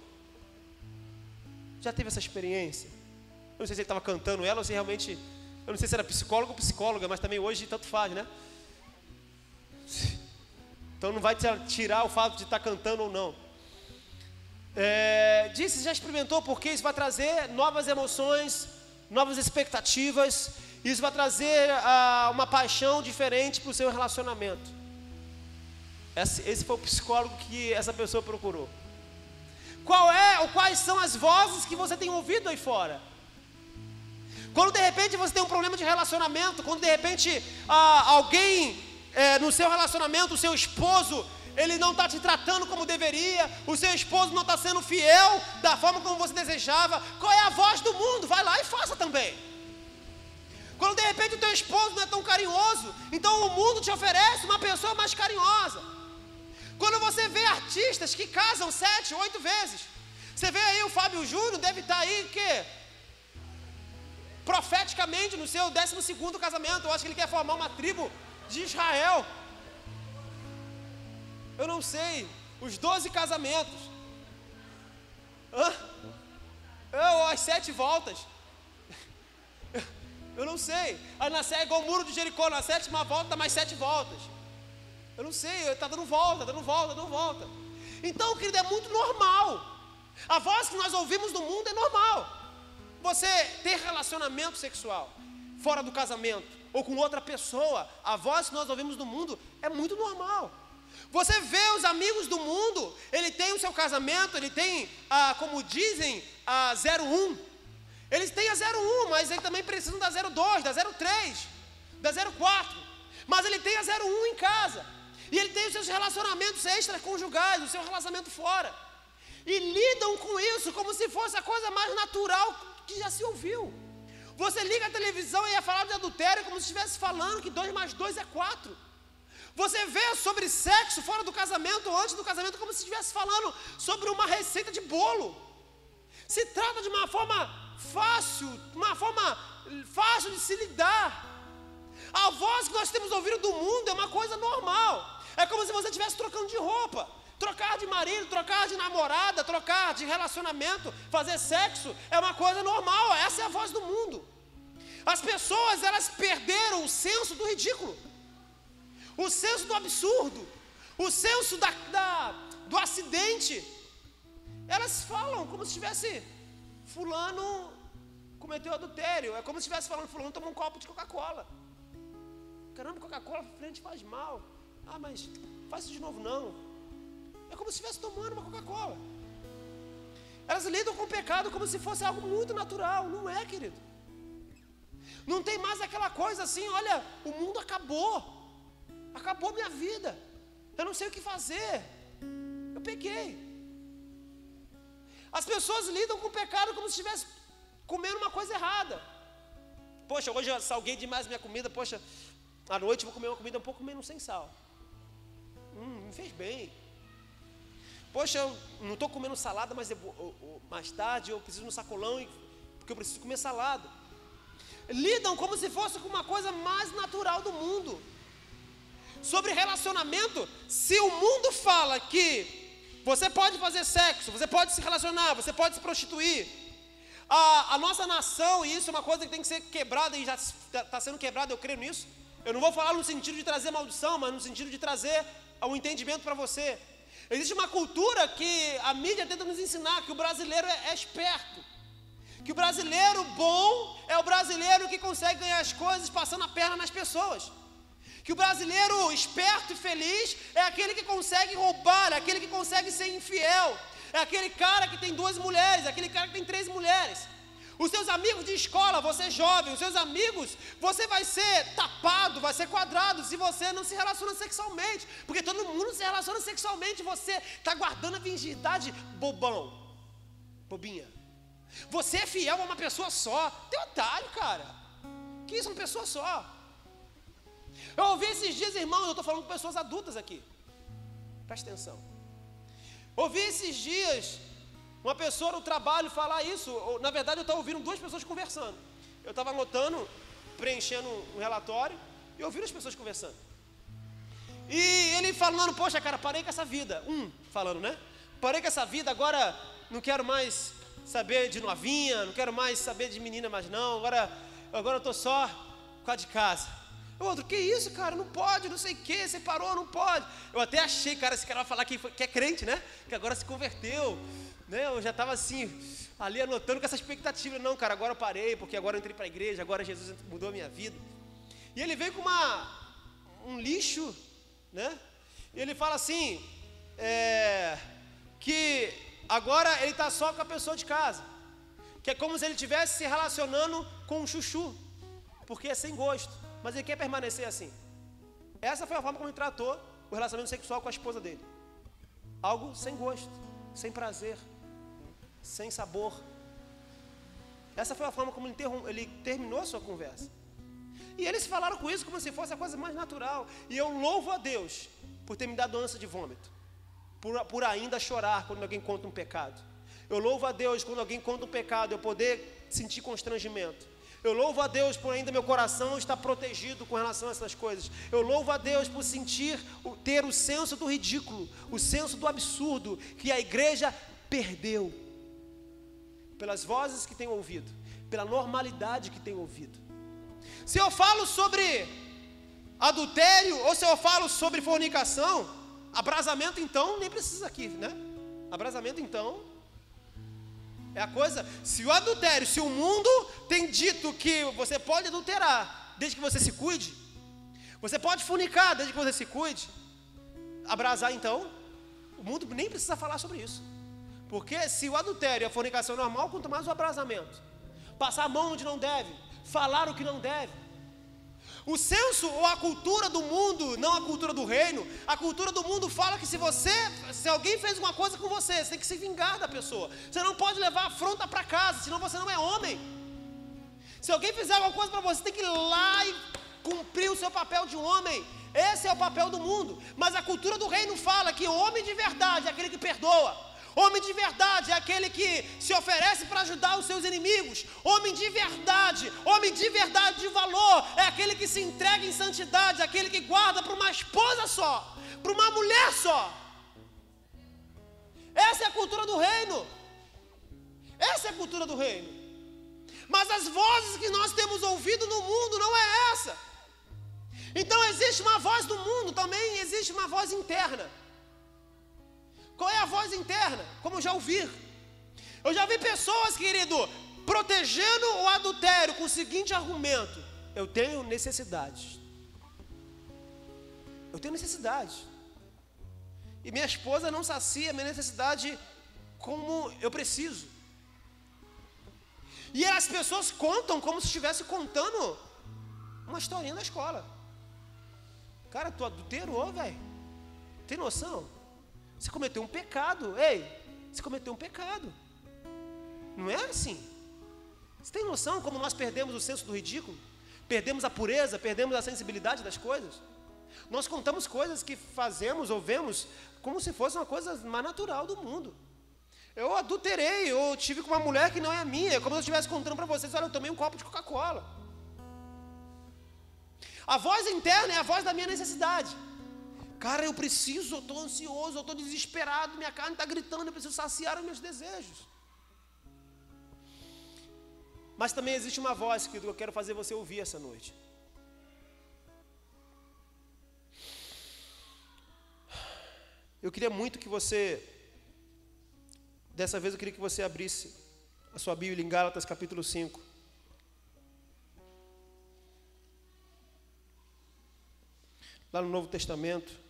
Já teve essa experiência? Eu não sei se ele estava cantando ela ou se realmente... Eu não sei se era psicólogo ou psicóloga, mas também hoje tanto faz, né? Então não vai tirar o fato de estar cantando ou não. Disse, já experimentou, porque isso vai trazer novas emoções, novas expectativas. Isso vai trazer uma paixão diferente para o seu relacionamento. Esse foi o psicólogo que essa pessoa procurou. Quais são as vozes que você tem ouvido aí fora? Quando de repente você tem um problema de relacionamento, quando de repente alguém no seu relacionamento, o seu esposo, ele não está te tratando como deveria, o seu esposo não está sendo fiel da forma como você desejava, qual é a voz do mundo? Vai lá e faça também. Quando de repente o teu esposo não é tão carinhoso, então o mundo te oferece uma pessoa mais carinhosa. Quando você vê artistas que casam 7, 8 vezes, você vê aí o Fábio Júnior, deve estar aí, profeticamente no seu 12º casamento. Eu acho que ele quer formar uma tribo de Israel. Eu não sei, os 12 casamentos. As 7 voltas. Eu não sei. É igual o muro de Jericó, na 7ª volta dá mais 7 voltas. Eu não sei, está dando volta. Então, querido, é muito normal. A voz que nós ouvimos no mundo é normal. Você ter relacionamento sexual fora do casamento ou com outra pessoa, a voz que nós ouvimos no mundo é muito normal. Você vê os amigos do mundo, ele tem o seu casamento, ele tem, como dizem, a 01. Eles têm a 01, mas eles também precisam da 02, da 03, da 04. Mas ele tem a 01 em casa. E ele tem os seus relacionamentos extraconjugais, o seu relacionamento fora. E lidam com isso como se fosse a coisa mais natural que já se ouviu. Você liga a televisão e ia falar de adultério como se estivesse falando que 2 mais 2 é 4. Você vê sobre sexo fora do casamento ou antes do casamento como se estivesse falando sobre uma receita de bolo. Se trata de uma forma fácil de se lidar. A voz que nós temos ouvido do mundo é uma coisa normal. É como se você estivesse trocando de roupa. Trocar de marido, trocar de namorada, trocar de relacionamento, fazer sexo é uma coisa normal. Essa é a voz do mundo. As pessoas, elas perderam o senso do ridículo, o senso do absurdo, o senso do acidente. Elas falam como se tivesse fulano cometeu adultério. É como se estivesse falando fulano tomou um copo de Coca-Cola. Caramba, Coca-Cola frente faz mal. Mas faz isso de novo não. É como se estivesse tomando uma Coca-Cola. Elas lidam com o pecado como se fosse algo muito natural. Não é, querido. Não tem mais aquela coisa assim, olha, o mundo acabou. Acabou minha vida. Eu não sei o que fazer. Eu pequei. As pessoas lidam com o pecado como se estivesse comendo uma coisa errada. Poxa, hoje eu salguei demais minha comida. Poxa, À noite eu vou comer uma comida um pouco menos sem sal. Me fez bem. Poxa, eu não estou comendo salada, mas mais tarde eu preciso de um sacolão, porque eu preciso comer salada. Lidam como se fosse com uma coisa mais natural do mundo. Sobre relacionamento, se o mundo fala que você pode fazer sexo, você pode se relacionar, você pode se prostituir, a nossa nação, e isso é uma coisa que tem que ser quebrada, e já está sendo quebrada, eu creio nisso. Eu não vou falar no sentido de trazer maldição, mas no sentido de trazer um entendimento para você. Existe uma cultura que a mídia tenta nos ensinar, que o brasileiro é esperto, que o brasileiro bom é o brasileiro que consegue ganhar as coisas passando a perna nas pessoas, que o brasileiro esperto e feliz é aquele que consegue roubar, é aquele que consegue ser infiel, é aquele cara que tem 2 mulheres, é aquele cara que tem 3 mulheres. Os seus amigos de escola, você é jovem, os seus amigos, você vai ser tapado, vai ser quadrado se você não se relaciona sexualmente, porque todo mundo se relaciona sexualmente, você está guardando a virgindade, bobinha. Você é fiel a uma pessoa só, tem otário, cara, que isso é uma pessoa só. Eu ouvi esses dias, irmãos, eu estou falando com pessoas adultas aqui, presta atenção. Ouvi esses dias uma pessoa no trabalho falar isso. Na verdade eu estava ouvindo 2 pessoas conversando. Eu estava anotando, preenchendo um relatório e ouvindo as pessoas conversando. E ele falando, poxa cara, parei com essa vida. Falando, né? Parei com essa vida, agora não quero mais saber de novinha, não quero mais saber de menina mais não, agora eu estou só com a de casa. O outro, que isso, cara, não pode, não sei o que, você parou, não pode. Eu até achei, cara, esse cara vai falar que é crente, né? Que agora se converteu, né? Eu já estava assim, ali anotando com essa expectativa. Não, cara, agora eu parei, porque agora eu entrei para a igreja, agora Jesus mudou a minha vida. E ele veio com um lixo, né? E ele fala assim, que agora ele está só com a pessoa de casa, que é como se ele estivesse se relacionando com um chuchu, porque é sem gosto. Mas ele quer permanecer assim. Essa foi a forma como ele tratou o relacionamento sexual com a esposa dele. Algo sem gosto, sem prazer, sem sabor. Essa foi a forma como ele terminou a sua conversa. E eles falaram com isso como se fosse a coisa mais natural. E eu louvo a Deus por ter me dado ânsia de vômito, por ainda chorar quando alguém conta um pecado. Eu louvo a Deus quando alguém conta um pecado, eu poder sentir constrangimento. Eu louvo a Deus por ainda meu coração estar protegido com relação a essas coisas. Eu louvo a Deus por ter o senso do ridículo, o senso do absurdo que a igreja perdeu, pelas vozes que tem ouvido, pela normalidade que tem ouvido. Se eu falo sobre adultério ou se eu falo sobre fornicação, abrasamento então nem precisa aqui, né? Abrasamento então é a coisa. Se o adultério, se o mundo tem dito que você pode adulterar desde que você se cuide, você pode fornicar desde que você se cuide, abrasar então, o mundo nem precisa falar sobre isso. Porque se o adultério e a fornicação é normal, quanto mais o abrasamento, passar a mão onde não deve, falar o que não deve. O senso ou a cultura do mundo, não a cultura do reino, a cultura do mundo fala que se alguém fez uma coisa com você, você tem que se vingar da pessoa. Você não pode levar afronta para casa, senão você não é homem. Se alguém fizer alguma coisa para você, você tem que ir lá e cumprir o seu papel de homem. Esse é o papel do mundo. Mas a cultura do reino fala que homem de verdade é aquele que perdoa. Homem de verdade é aquele que se oferece para ajudar os seus inimigos. Homem de verdade de valor, é aquele que se entrega em santidade, aquele que guarda para uma esposa só, para uma mulher só. Essa é a cultura do reino. Essa é a cultura do reino. Mas as vozes que nós temos ouvido no mundo não é essa. Então existe uma voz do mundo, também existe uma voz interna. Qual é a voz interna? Como eu já ouvi. Eu já vi pessoas, querido, protegendo o adultério com o seguinte argumento: eu tenho necessidade. Eu tenho necessidade. E minha esposa não sacia a minha necessidade como eu preciso. E as pessoas contam como se estivesse contando uma historinha da escola. Cara, tu adulterou, velho. Tem noção? Você cometeu um pecado. Ei, você cometeu um pecado. Não é assim. Você tem noção como nós perdemos o senso do ridículo? Perdemos a pureza, perdemos a sensibilidade das coisas. Nós contamos coisas que fazemos ou vemos como se fosse uma coisa mais natural do mundo. Eu adulterei, eu tive com uma mulher que não é minha, é como se eu estivesse contando para vocês, olha, eu tomei um copo de Coca-Cola. A voz interna é a voz da minha necessidade. Cara, eu preciso, eu estou ansioso, eu estou desesperado, minha carne está gritando, eu preciso saciar os meus desejos. Mas também existe uma voz que eu quero fazer você ouvir essa noite. Eu queria muito que você, dessa vez eu queria que você abrisse a sua Bíblia em Gálatas capítulo 5. Lá no Novo Testamento.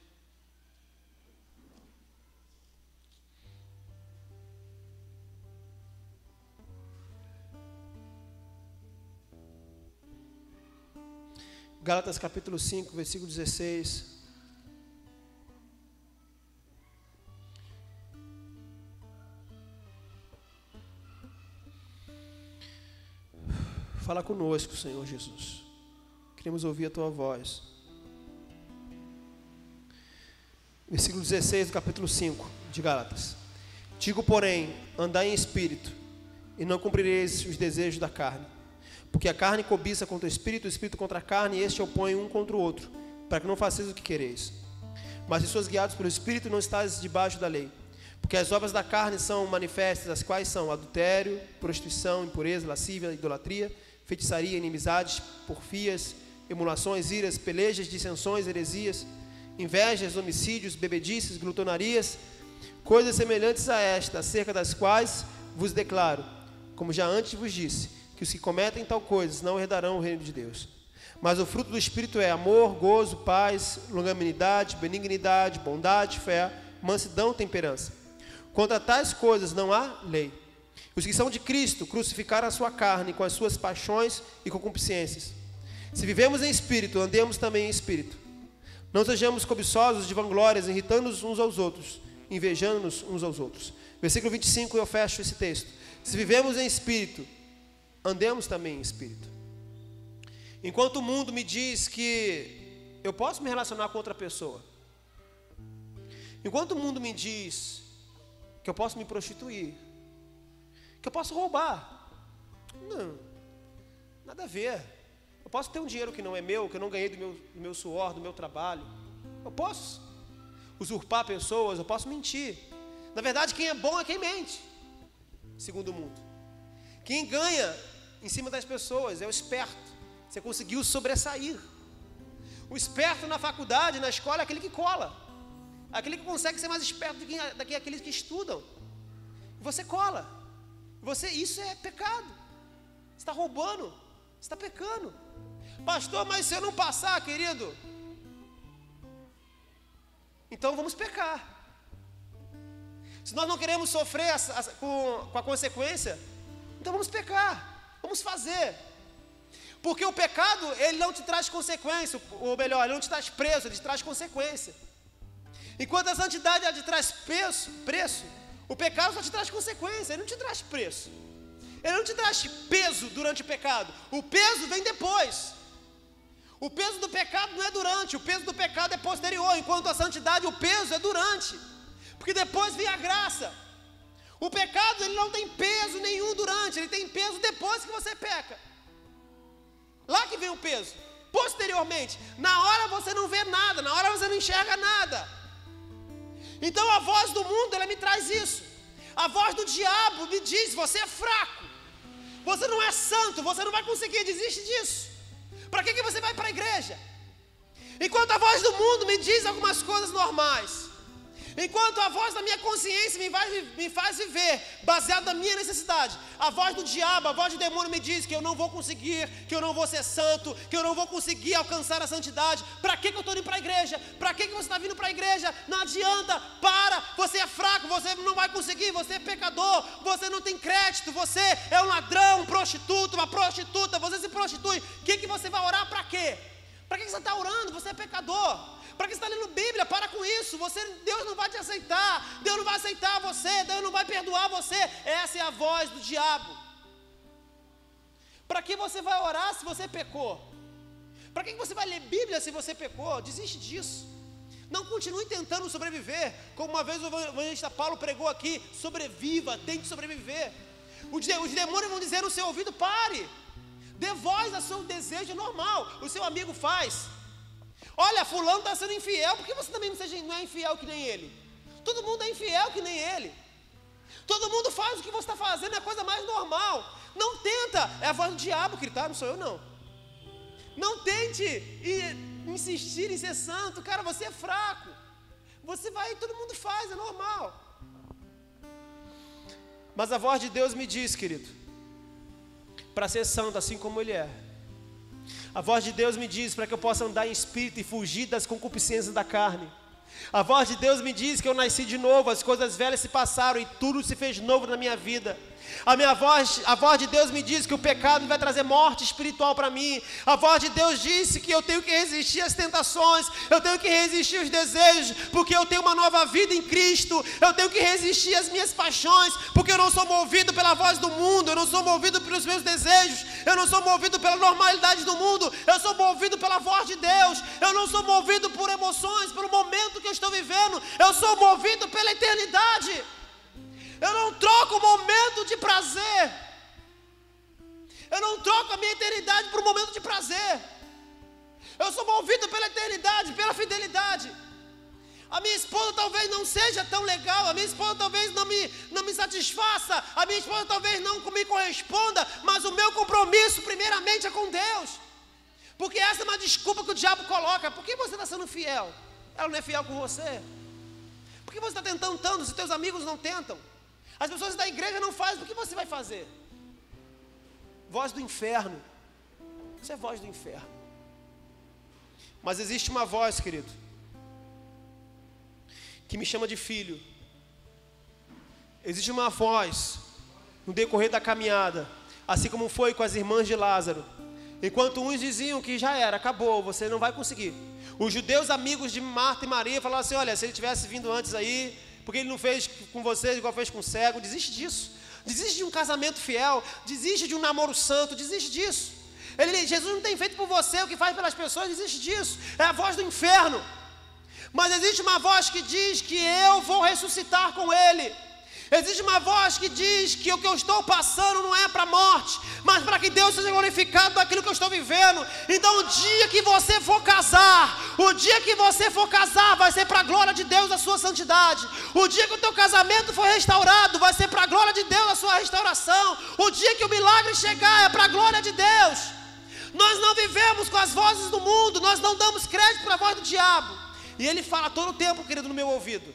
Gálatas capítulo 5, versículo 16. Fala conosco, Senhor Jesus. Queremos ouvir a Tua voz. Versículo 16 do capítulo 5 de Gálatas. Digo, porém, andai em espírito, e não cumprireis os desejos da carne. Porque a carne cobiça contra o espírito contra a carne, e este opõe um contra o outro, para que não façais o que quereis. Mas se sois guiados pelo Espírito, não estáis debaixo da lei. Porque as obras da carne são manifestas, as quais são adultério, prostituição, impureza, lascívia, idolatria, feitiçaria, inimizades, porfias, emulações, iras, pelejas, dissensões, heresias, invejas, homicídios, bebedices, glutonarias, coisas semelhantes a esta, acerca das quais vos declaro, como já antes vos disse, que os que cometem tal coisas não herdarão o reino de Deus. Mas o fruto do Espírito é amor, gozo, paz, longanimidade, benignidade, bondade, fé, mansidão, temperança. Contra tais coisas não há lei. Os que são de Cristo crucificaram a sua carne com as suas paixões e concupiscências. Se vivemos em Espírito, andemos também em Espírito. Não sejamos cobiçosos de vanglórias, irritando-nos uns aos outros, invejando-nos uns aos outros. Versículo 25, eu fecho esse texto. Se vivemos em Espírito, andemos também em Espírito. Enquanto o mundo me diz que eu posso me relacionar com outra pessoa, enquanto o mundo me diz que eu posso me prostituir, que eu posso roubar, não, nada a ver. Eu posso ter um dinheiro que não é meu, que eu não ganhei do meu suor, do meu trabalho. Eu posso usurpar pessoas, eu posso mentir. Na verdade, quem é bom é quem mente, segundo o mundo. Quem ganha em cima das pessoas é o esperto. Você conseguiu sobressair. O esperto na faculdade, na escola, é aquele que cola. Aquele que consegue ser mais esperto do que aqueles que estudam. Você cola. Isso é pecado. Você está roubando. Você está pecando. Pastor, mas se eu não passar, querido, então vamos pecar. Se nós não queremos sofrer com a consequência, então vamos pecar. Vamos fazer. Porque o pecado, ele não te traz consequência, ou melhor, ele não te traz preço, ele te traz consequência. Enquanto a santidade, ela te traz preço, o pecado só te traz consequência, ele não te traz preço. Ele não te traz peso durante o pecado, o peso vem depois. O peso do pecado não é durante, o peso do pecado é posterior, enquanto a santidade, o peso é durante. Porque depois vem a graça. O pecado, ele não tem peso nenhum durante, ele tem peso depois que você peca. Lá que vem o peso. Posteriormente, na hora você não vê nada, na hora você não enxerga nada. Então a voz do mundo, ela me traz isso. A voz do diabo me diz, você é fraco, você não é santo, você não vai conseguir, desiste disso. Para que você vai para a igreja? Enquanto a voz do mundo me diz algumas coisas normais, enquanto a voz da minha consciência me faz viver baseado na minha necessidade, a voz do diabo, a voz do demônio me diz que eu não vou conseguir, que eu não vou ser santo, que eu não vou conseguir alcançar a santidade. Para que eu estou indo para a igreja? Para que você está vindo para a igreja? Não adianta, você é fraco, você não vai conseguir, você é pecador, você não tem crédito, você é um ladrão, um prostituto, uma prostituta, você se prostitui. O que você vai orar para quê? Para que você está orando? Você é pecador. Para que você está lendo Bíblia? Para com isso. Deus não vai te aceitar. Deus não vai aceitar você. Deus não vai perdoar você. Essa é a voz do diabo. Para que você vai orar se você pecou?
Para que você vai ler Bíblia se você pecou? Desiste disso. Não continue tentando sobreviver, como uma vez o evangelista Paulo pregou aqui: sobreviva, tente sobreviver. Os demônios vão dizer no seu ouvido: pare, dê voz ao seu desejo normal. O seu amigo faz: olha, fulano está sendo infiel, por que você também não é infiel que nem ele? Todo mundo é infiel que nem ele. Todo mundo faz o que você está fazendo, é a coisa mais normal. Não tenta, é a voz do diabo que está, não sou eu não. Não tente insistir em ser santo, cara, você é fraco. Você vai, todo mundo faz, é normal. Mas a voz de Deus me diz, querido, para ser santo assim como Ele é. A voz de Deus me diz para que eu possa andar em espírito e fugir das concupiscências da carne. A voz de Deus me diz que eu nasci de novo, as coisas velhas se passaram e tudo se fez novo na minha vida. A voz de Deus me diz que o pecado vai trazer morte espiritual para mim. A voz de Deus disse que eu tenho que resistir às tentações, eu tenho que resistir aos desejos, porque eu tenho uma nova vida em Cristo. Eu tenho que resistir às minhas paixões, porque eu não sou movido pela voz do mundo, eu não sou movido pelos meus desejos, eu não sou movido pela normalidade do mundo, eu sou movido pela voz de Deus. Eu não sou movido por emoções, pelo momento que eu estou vivendo, eu sou movido pela eternidade. Eu não troco o momento de prazer, eu não troco a minha eternidade por um momento de prazer. Eu sou movido pela eternidade, pela fidelidade. A minha esposa talvez não seja tão legal, a minha esposa talvez não me satisfaça, a minha esposa talvez não me corresponda, mas o meu compromisso primeiramente é com Deus. Porque essa é uma desculpa que o diabo coloca: por que você está sendo fiel? Ela não é fiel com você. Por que você está tentando tanto se teus amigos não tentam? As pessoas da igreja não fazem, por que você vai fazer? Voz do inferno. Isso é voz do inferno. Mas existe uma voz, querido, que me chama de filho. Existe uma voz no decorrer da caminhada, assim como foi com as irmãs de Lázaro. Enquanto uns diziam que já era, acabou, você não vai conseguir, os judeus amigos de Marta e Maria falaram assim: olha, se ele tivesse vindo antes aí, porque ele não fez com vocês igual fez com o cego. Desiste disso. Desiste de um casamento fiel, desiste de um namoro santo, desiste disso. Jesus não tem feito por você o que faz pelas pessoas, desiste disso. É a voz do inferno. Mas existe uma voz que diz que eu vou ressuscitar com Ele. Existe uma voz que diz que o que eu estou passando não é para a morte, mas para que Deus seja glorificado daquilo que eu estou vivendo. Então o dia que você for casar, vai ser para a glória de Deus a sua santidade. O dia que o teu casamento for restaurado, vai ser para a glória de Deus a sua restauração. O dia que o milagre chegar, é para a glória de Deus. Nós não vivemos com as vozes do mundo, nós não damos crédito para a voz do diabo. E ele fala todo o tempo, querido, no meu ouvido.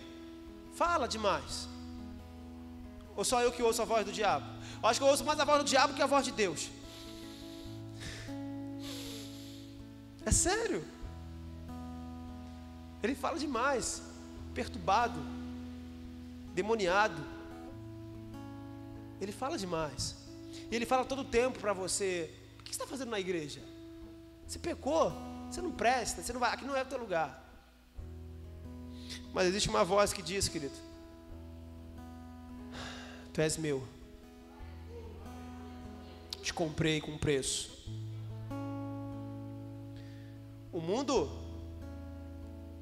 Fala demais. Ou só eu que ouço a voz do diabo? Eu acho que eu ouço mais a voz do diabo que a voz de Deus. É sério. Ele fala demais. Perturbado, demoniado. Ele fala demais. E ele fala todo o tempo para você: o que você está fazendo na igreja? Você pecou, você não presta, você não vai, aqui não é o teu lugar. Mas existe uma voz que diz, querido: tu és meu, te comprei com preço. O mundo,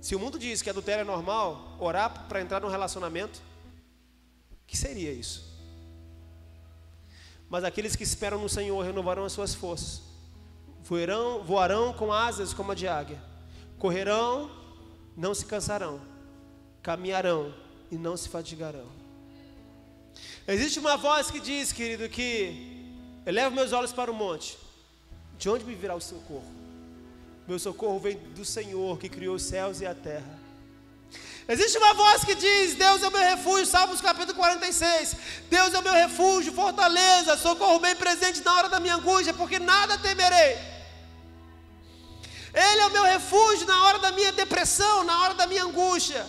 se o mundo diz que adultério é normal, orar para entrar num relacionamento, que seria isso? Mas aqueles que esperam no Senhor renovarão as suas forças, voarão com asas como a de águia, correrão, não se cansarão, caminharão e não se fatigarão. Existe uma voz que diz, querido, que eu levo meus olhos para o monte. De onde me virá o socorro? Meu socorro vem do Senhor, que criou os céus e a terra. Existe uma voz que diz: Deus é o meu refúgio, Salmos capítulo 46. Deus é o meu refúgio, fortaleza, socorro bem presente na hora da minha angústia, porque nada temerei. Ele é o meu refúgio na hora da minha depressão, na hora da minha angústia.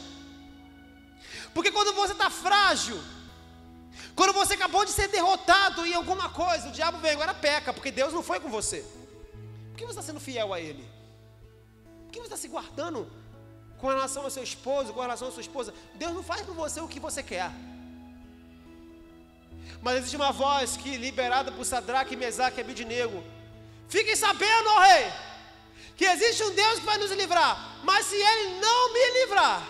Porque quando você está frágil, quando você acabou de ser derrotado em alguma coisa, o diabo vem, agora peca, porque Deus não foi com você. Por que você está sendo fiel a Ele? Por que você está se guardando com relação ao seu esposo, com relação à sua esposa? Deus não faz por você o que você quer. Mas existe uma voz que, liberada por Sadraque, Mesaque e Abednego: fiquem sabendo, ó rei, que existe um Deus que vai nos livrar, mas se Ele não me livrar,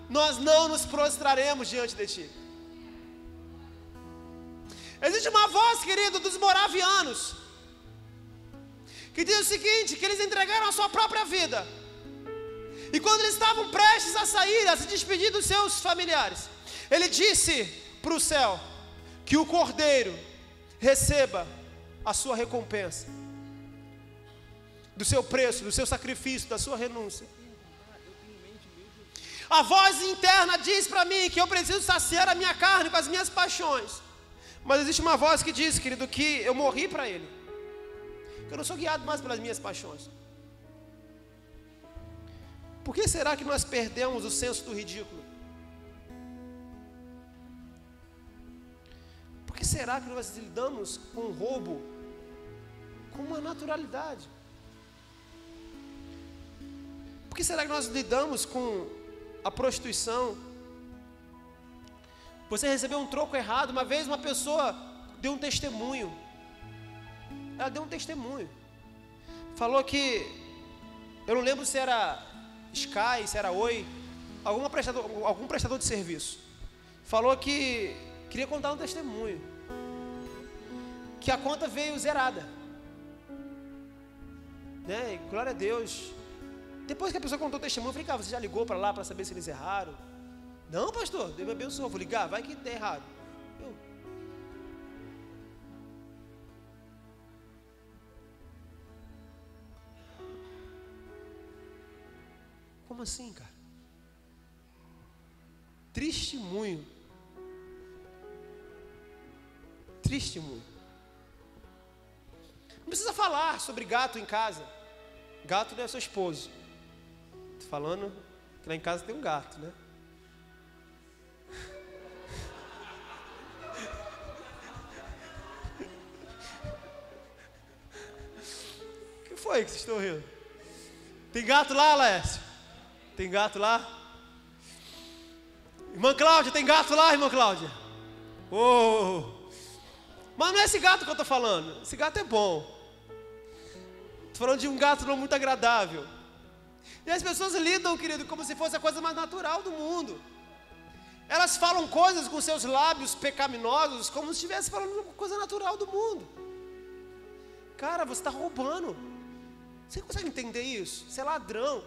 nós não nos prostraremos diante de Ti. Existe uma voz, querido, dos moravianos, que diz o seguinte, que eles entregaram a sua própria vida, e quando eles estavam prestes a sair, a se despedir dos seus familiares, ele disse para o céu, que o Cordeiro receba a sua recompensa, do seu preço, do seu sacrifício, da sua renúncia. A voz interna diz para mim que eu preciso saciar a minha carne com as minhas paixões, mas existe uma voz que diz, querido, que eu morri para Ele, que eu não sou guiado mais pelas minhas paixões. Por que será que nós perdemos o senso do ridículo? Por que será que nós lidamos com o roubo com uma naturalidade? Por que será que nós lidamos com a prostituição? Você recebeu um troco errado. Uma vez uma pessoa deu um testemunho. Ela deu um testemunho. Falou que, eu não lembro se era Sky, se era Oi, algum prestador de serviço. Falou que queria contar um testemunho, que a conta veio zerada, né? E, glória a Deus. Depois que a pessoa contou o testemunho, eu falei, cara, você já ligou para lá para saber se eles erraram? Não, pastor, Deus me abençoe. Vou ligar, vai que der errado. Como assim, cara? Testemunho. Testemunho. Não precisa falar sobre gato em casa. Gato não é seu esposo. Estou falando que lá em casa tem um gato, né? O que foi que vocês estão rindo? Tem gato lá, Laércio? Tem gato lá? Irmã Cláudia, tem gato lá, irmã Cláudia? Oh. Mas não é esse gato que eu estou falando. Esse gato é bom. Estou falando de um gato não muito agradável. E as pessoas lidam, querido, como se fosse a coisa mais natural do mundo. Elas falam coisas com seus lábios pecaminosos como se estivesse falando uma coisa natural do mundo. Cara, você está roubando. Você consegue entender isso? Você é ladrão.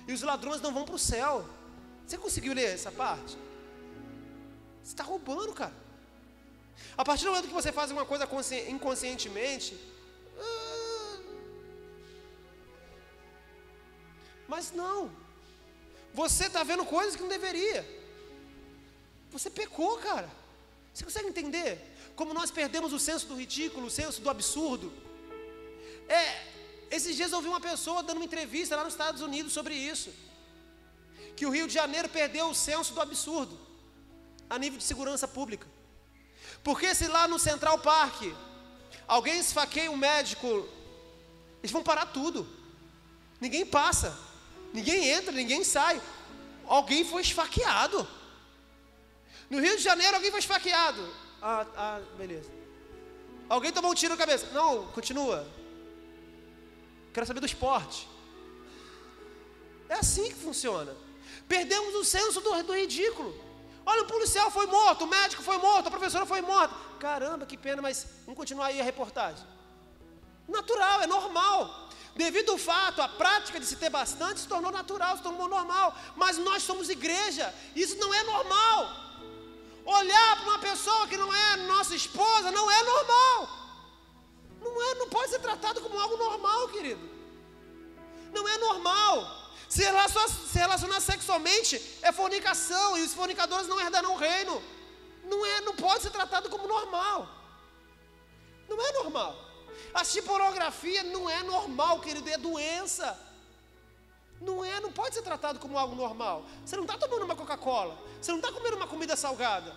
E os ladrões não vão para o céu. Você conseguiu ler essa parte? Você está roubando, cara. A partir do momento que você faz uma coisa inconscientemente, mas não, você está vendo coisas que não deveria. Você pecou, cara. Você consegue entender como nós perdemos o senso do ridículo, o senso do absurdo? Esses dias eu ouvi uma pessoa dando uma entrevista lá nos Estados Unidos sobre isso, que o Rio de Janeiro perdeu o senso do absurdo a nível de segurança pública. Porque se lá no Central Park alguém esfaqueia um médico, eles vão parar tudo. Ninguém passa, ninguém entra, ninguém sai. Alguém foi esfaqueado. No Rio de Janeiro alguém foi esfaqueado. Beleza. Alguém tomou um tiro na cabeça. Não, continua. Quero saber do esporte. É assim que funciona. Perdemos o senso do ridículo. Olha, o policial foi morto, o médico foi morto, a professora foi morta. Caramba, que pena, mas vamos continuar aí a reportagem. Natural, é normal. Devido ao fato, a prática de se ter bastante se tornou natural, se tornou normal. Mas nós somos igreja, isso não é normal. Olhar para uma pessoa que não é nossa esposa não é normal. Não pode ser tratado como algo normal, querido. Não é normal. Se relacionar sexualmente é fornicação, e os fornicadores não herdarão o reino. Não pode ser tratado como normal. Não é normal. Assistir pornografia não é normal, querido, é doença. Não pode ser tratado como algo normal. Você não está tomando uma Coca-Cola, você não está comendo uma comida salgada,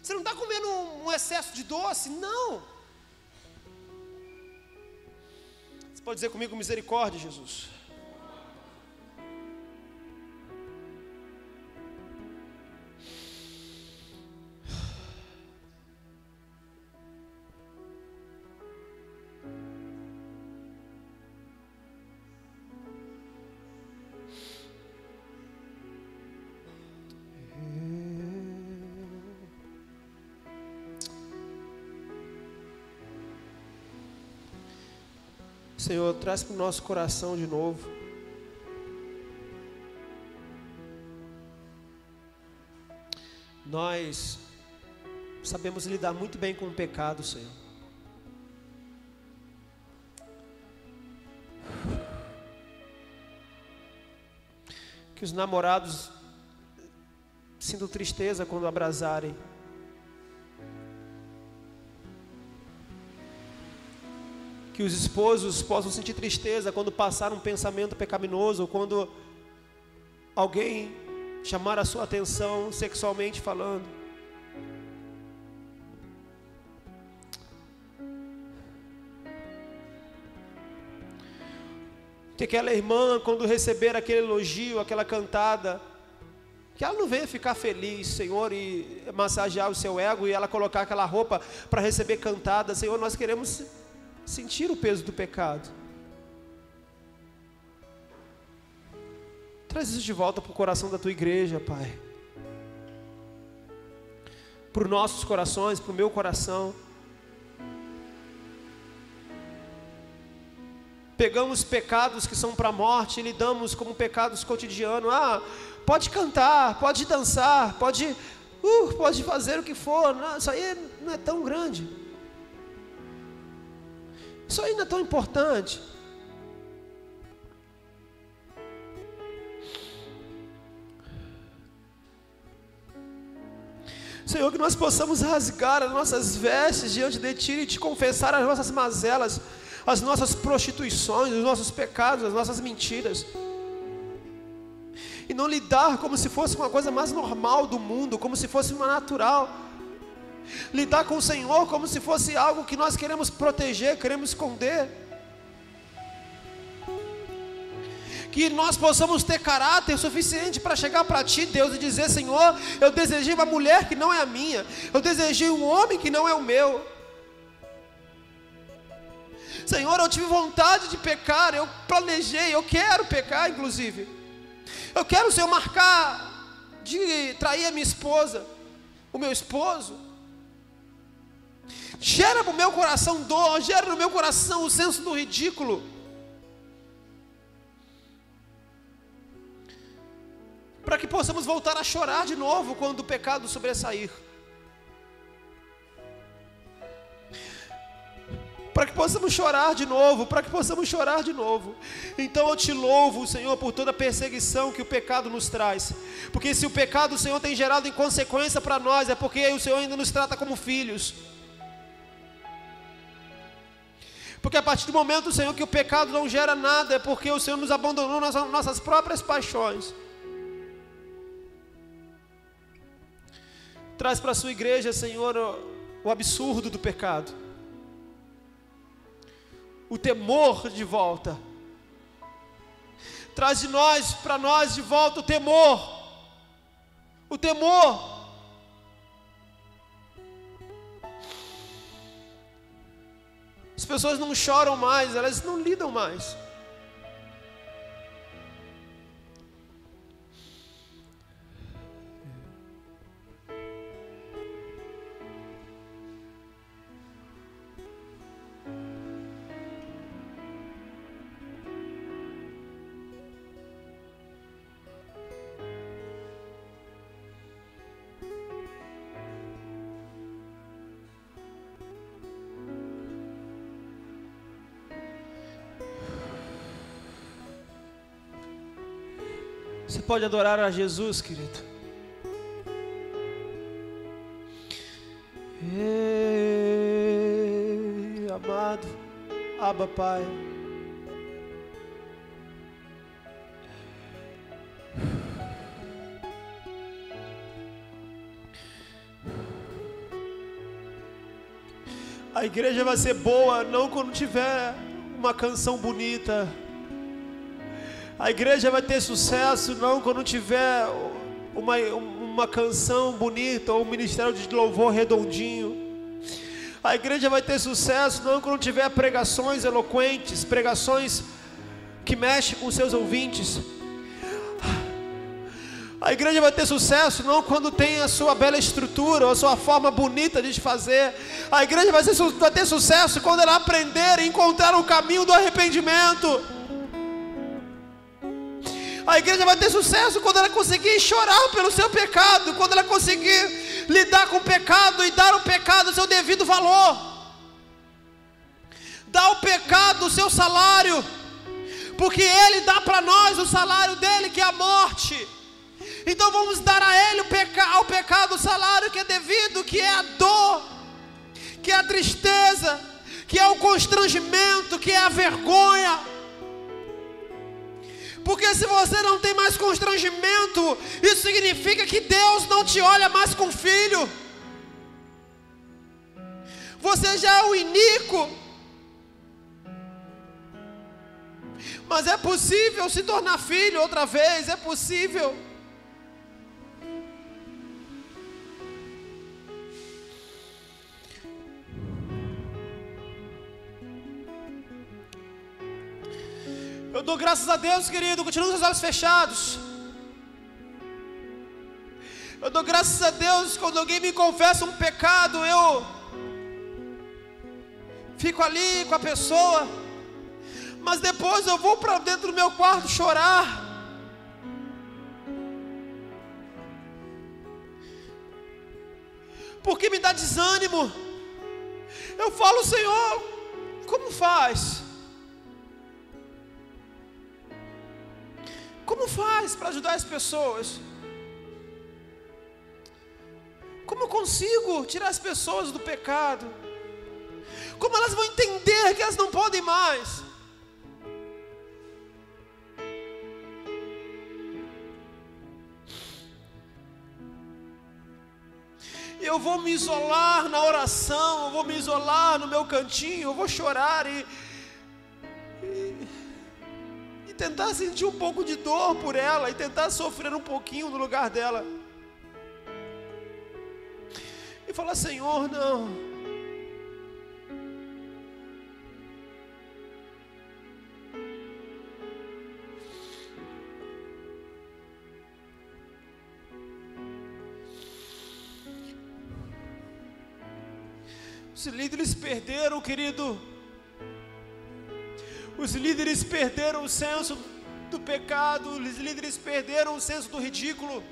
você não está comendo um excesso de doce, não. Você pode dizer comigo, misericórdia, Jesus.
Senhor, traz para o nosso coração de novo. Nós sabemos lidar muito bem com o pecado, Senhor. Que os namorados sintam tristeza quando abrasarem. Que os esposos possam sentir tristeza quando passar um pensamento pecaminoso, ou quando alguém chamar a sua atenção sexualmente falando. Que aquela irmã, quando receber aquele elogio, aquela cantada, que ela não venha ficar feliz, Senhor, e massagear o seu ego, e ela colocar aquela roupa para receber cantada. Senhor, nós queremos sentir o peso do pecado. Traz isso de volta para o coração da tua igreja, Pai. Para os nossos corações, para o meu coração. Pegamos pecados que são para a morte e lidamos como pecados cotidianos. Pode cantar, pode dançar, pode fazer o que for. Não, isso aí não é tão grande. Isso aí não é tão importante. Senhor, que nós possamos rasgar as nossas vestes diante de Ti e Te confessar as nossas mazelas, as nossas prostituições, os nossos pecados, as nossas mentiras. E não lidar como se fosse uma coisa mais normal do mundo, como se fosse uma natural. Lidar com o Senhor como se fosse algo que nós queremos proteger, queremos esconder. Que nós possamos ter caráter suficiente para chegar para Ti, Deus, e dizer: Senhor, eu desejei uma mulher que não é a minha, eu desejei um homem que não é o meu. Senhor, eu tive vontade de pecar, eu planejei, eu quero pecar, inclusive. Eu quero, Senhor, marcar de trair a minha esposa, o meu esposo. Gera no meu coração dor, gera no meu coração o senso do ridículo. Para que possamos voltar a chorar de novo quando o pecado sobressair. Para que possamos chorar de novo, para que possamos chorar de novo. Então eu Te louvo, Senhor, por toda a perseguição que o pecado nos traz. Porque se o pecado, Senhor, tem gerado inconsequência para nós, é porque o Senhor ainda nos trata como filhos. Porque a partir do momento, Senhor, que o pecado não gera nada, é porque o Senhor nos abandonou nas nossas próprias paixões. Traz para a sua igreja, Senhor, o absurdo do pecado. O temor de volta. Traz de nós, para nós de volta o temor. O temor. As pessoas não choram mais, elas não lidam mais. Você pode adorar a Jesus, querido. Ei, amado, Abba, Pai. A igreja vai ser boa não quando tiver uma canção bonita. A igreja vai ter sucesso não quando tiver uma canção bonita ou um ministério de louvor redondinho. A igreja vai ter sucesso não quando tiver pregações eloquentes, pregações que mexem com seus ouvintes. A igreja vai ter sucesso não quando tem a sua bela estrutura, ou a sua forma bonita de fazer. A igreja vai ter sucesso quando ela aprender e encontrar o caminho do arrependimento. A igreja vai ter sucesso quando ela conseguir chorar pelo seu pecado, quando ela conseguir lidar com o pecado e dar ao pecado o seu devido valor. Dar ao pecado o seu salário, porque Ele dá para nós o salário dele, que é a morte. Então vamos dar a Ele ao pecado o salário que é devido, que é a dor, que é a tristeza, que é o constrangimento, que é a vergonha. Porque se você não tem mais constrangimento, isso significa que Deus não te olha mais com filho. Você já é o iníquo. Mas é possível se tornar filho outra vez, é possível. Eu dou graças a Deus, querido, continua com os olhos fechados. Eu dou graças a Deus quando alguém me confessa um pecado, eu fico ali com a pessoa, mas depois eu vou para dentro do meu quarto chorar. Porque me dá desânimo. Eu falo, Senhor, como faz? Como faz para ajudar as pessoas? Como eu consigo tirar as pessoas do pecado? Como elas vão entender que elas não podem mais? Eu vou me isolar na oração, eu vou me isolar no meu cantinho, eu vou chorar e tentar sentir um pouco de dor por ela, e tentar sofrer um pouquinho no lugar dela, e falar, Senhor, não. Os líderes perderam, querido. Os líderes perderam o senso do pecado. Os líderes perderam o senso do ridículo.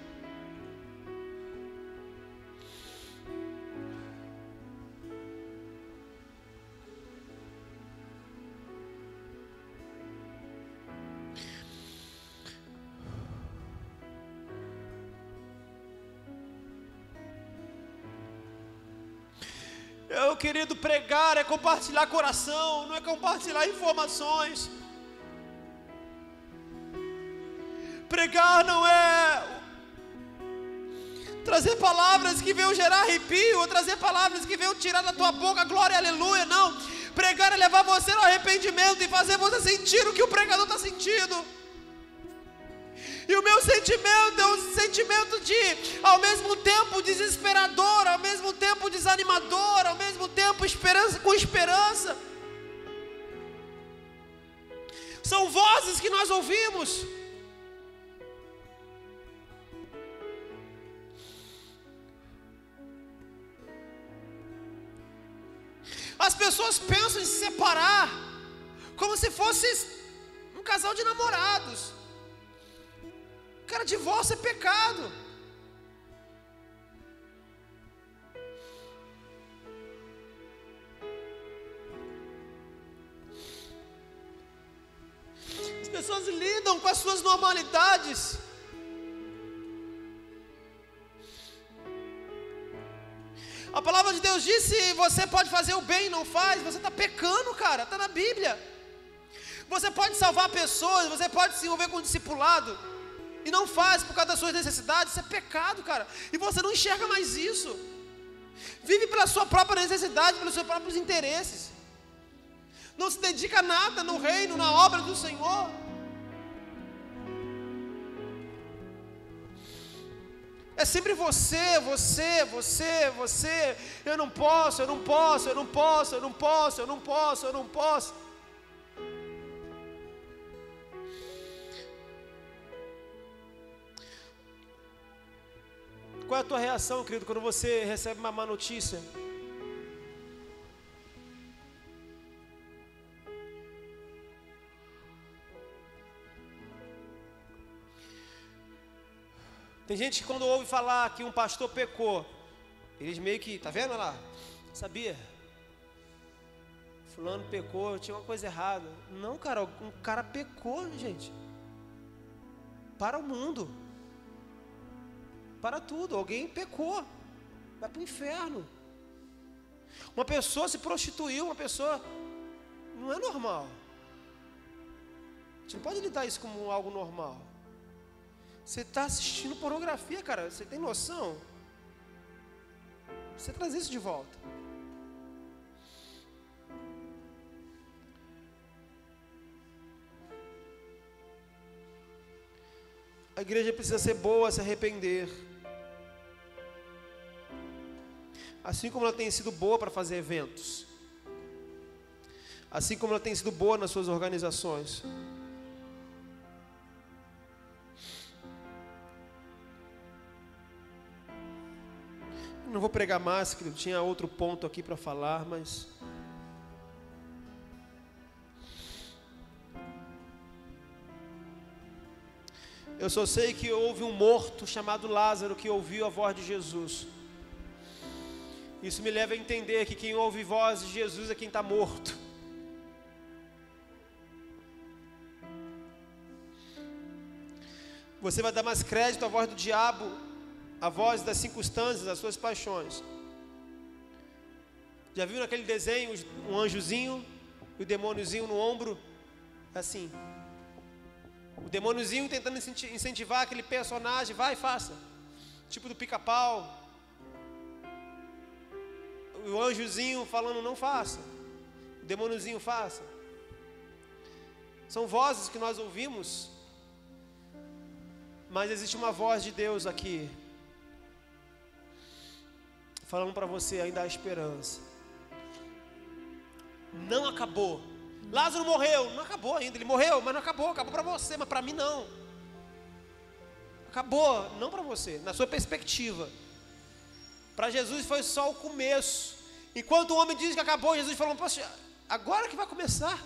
Querido, pregar é compartilhar coração, não é compartilhar informações. Pregar não é trazer palavras que venham gerar arrepio, ou trazer palavras que venham tirar da tua boca glória e aleluia, não. Pregar é levar você ao arrependimento e fazer você sentir o que o pregador está sentindo. E o meu sentimento é um sentimento de, ao mesmo tempo desesperador, ao mesmo tempo desanimador, ao mesmo tempo esperança com esperança. São vozes que nós ouvimos. As pessoas pensam em se separar como se fosse um casal de namorados. Cara, divórcio é pecado. As pessoas lidam com as suas normalidades. A palavra de Deus diz: se você pode fazer o bem e não faz, você está pecando, cara, está na Bíblia. Você pode salvar pessoas, você pode se envolver com o discipulado e não faz por causa das suas necessidades, isso é pecado, cara. E você não enxerga mais isso. Vive pela sua própria necessidade, pelos seus próprios interesses. Não se dedica a nada no reino, na obra do Senhor. É sempre você. Eu não posso.
Qual é a tua reação, querido, quando você recebe uma má notícia? Tem gente que quando ouve falar que um pastor pecou, eles meio que, tá vendo lá? Sabia? Fulano pecou, tinha uma coisa errada. Não, cara, um cara pecou, gente. Para o mundo. Para tudo, alguém pecou. Vai para o inferno. Uma pessoa se prostituiu, uma pessoa... Não é normal. A gente não pode lidar isso como algo normal. Você está assistindo pornografia, cara. Você tem noção? Você traz isso de volta. A igreja precisa ser boa, se arrepender. Assim como ela tem sido boa para fazer eventos. Assim como ela tem sido boa nas suas organizações. Não vou pregar mais, querido. Tinha outro ponto aqui para falar, mas... Eu só sei que houve um morto chamado Lázaro que ouviu a voz de Jesus. Isso me leva a entender que quem ouve voz de Jesus é quem está morto. Você vai dar mais crédito à voz do diabo, à voz das circunstâncias, das suas paixões. Já viu naquele desenho um anjozinho e o demôniozinho no ombro? Assim. O demôniozinho tentando incentivar aquele personagem, vai, faça. Tipo do Pica-Pau. O anjozinho falando, não faça. O demôniozinho, faça. São vozes que nós ouvimos, mas existe uma voz de Deus aqui, falando para você, ainda há esperança. Não acabou. Lázaro morreu, não acabou ainda. Ele morreu, mas não acabou. Acabou para você, mas para mim não. Acabou, não para você, na sua perspectiva. Para Jesus foi só o começo. Enquanto o homem diz que acabou, Jesus falou, poxa, agora que vai começar.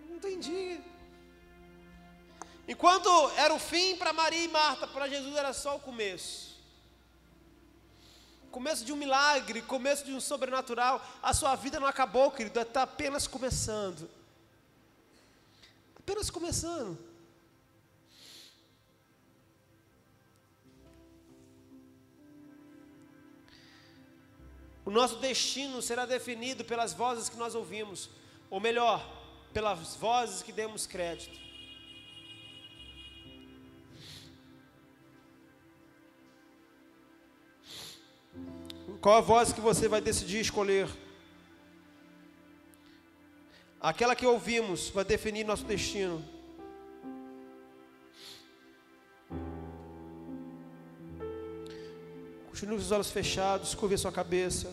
Não entendi. Enquanto era o fim para Maria e Marta, para Jesus era só o começo. Começo de um milagre, começo de um sobrenatural. A sua vida não acabou, querido, está apenas começando. Apenas começando. O nosso destino será definido pelas vozes que nós ouvimos, ou melhor, pelas vozes que demos crédito. Qual a voz que você vai decidir escolher? Aquela que ouvimos vai definir nosso destino. Continue com os olhos fechados, curve a sua cabeça.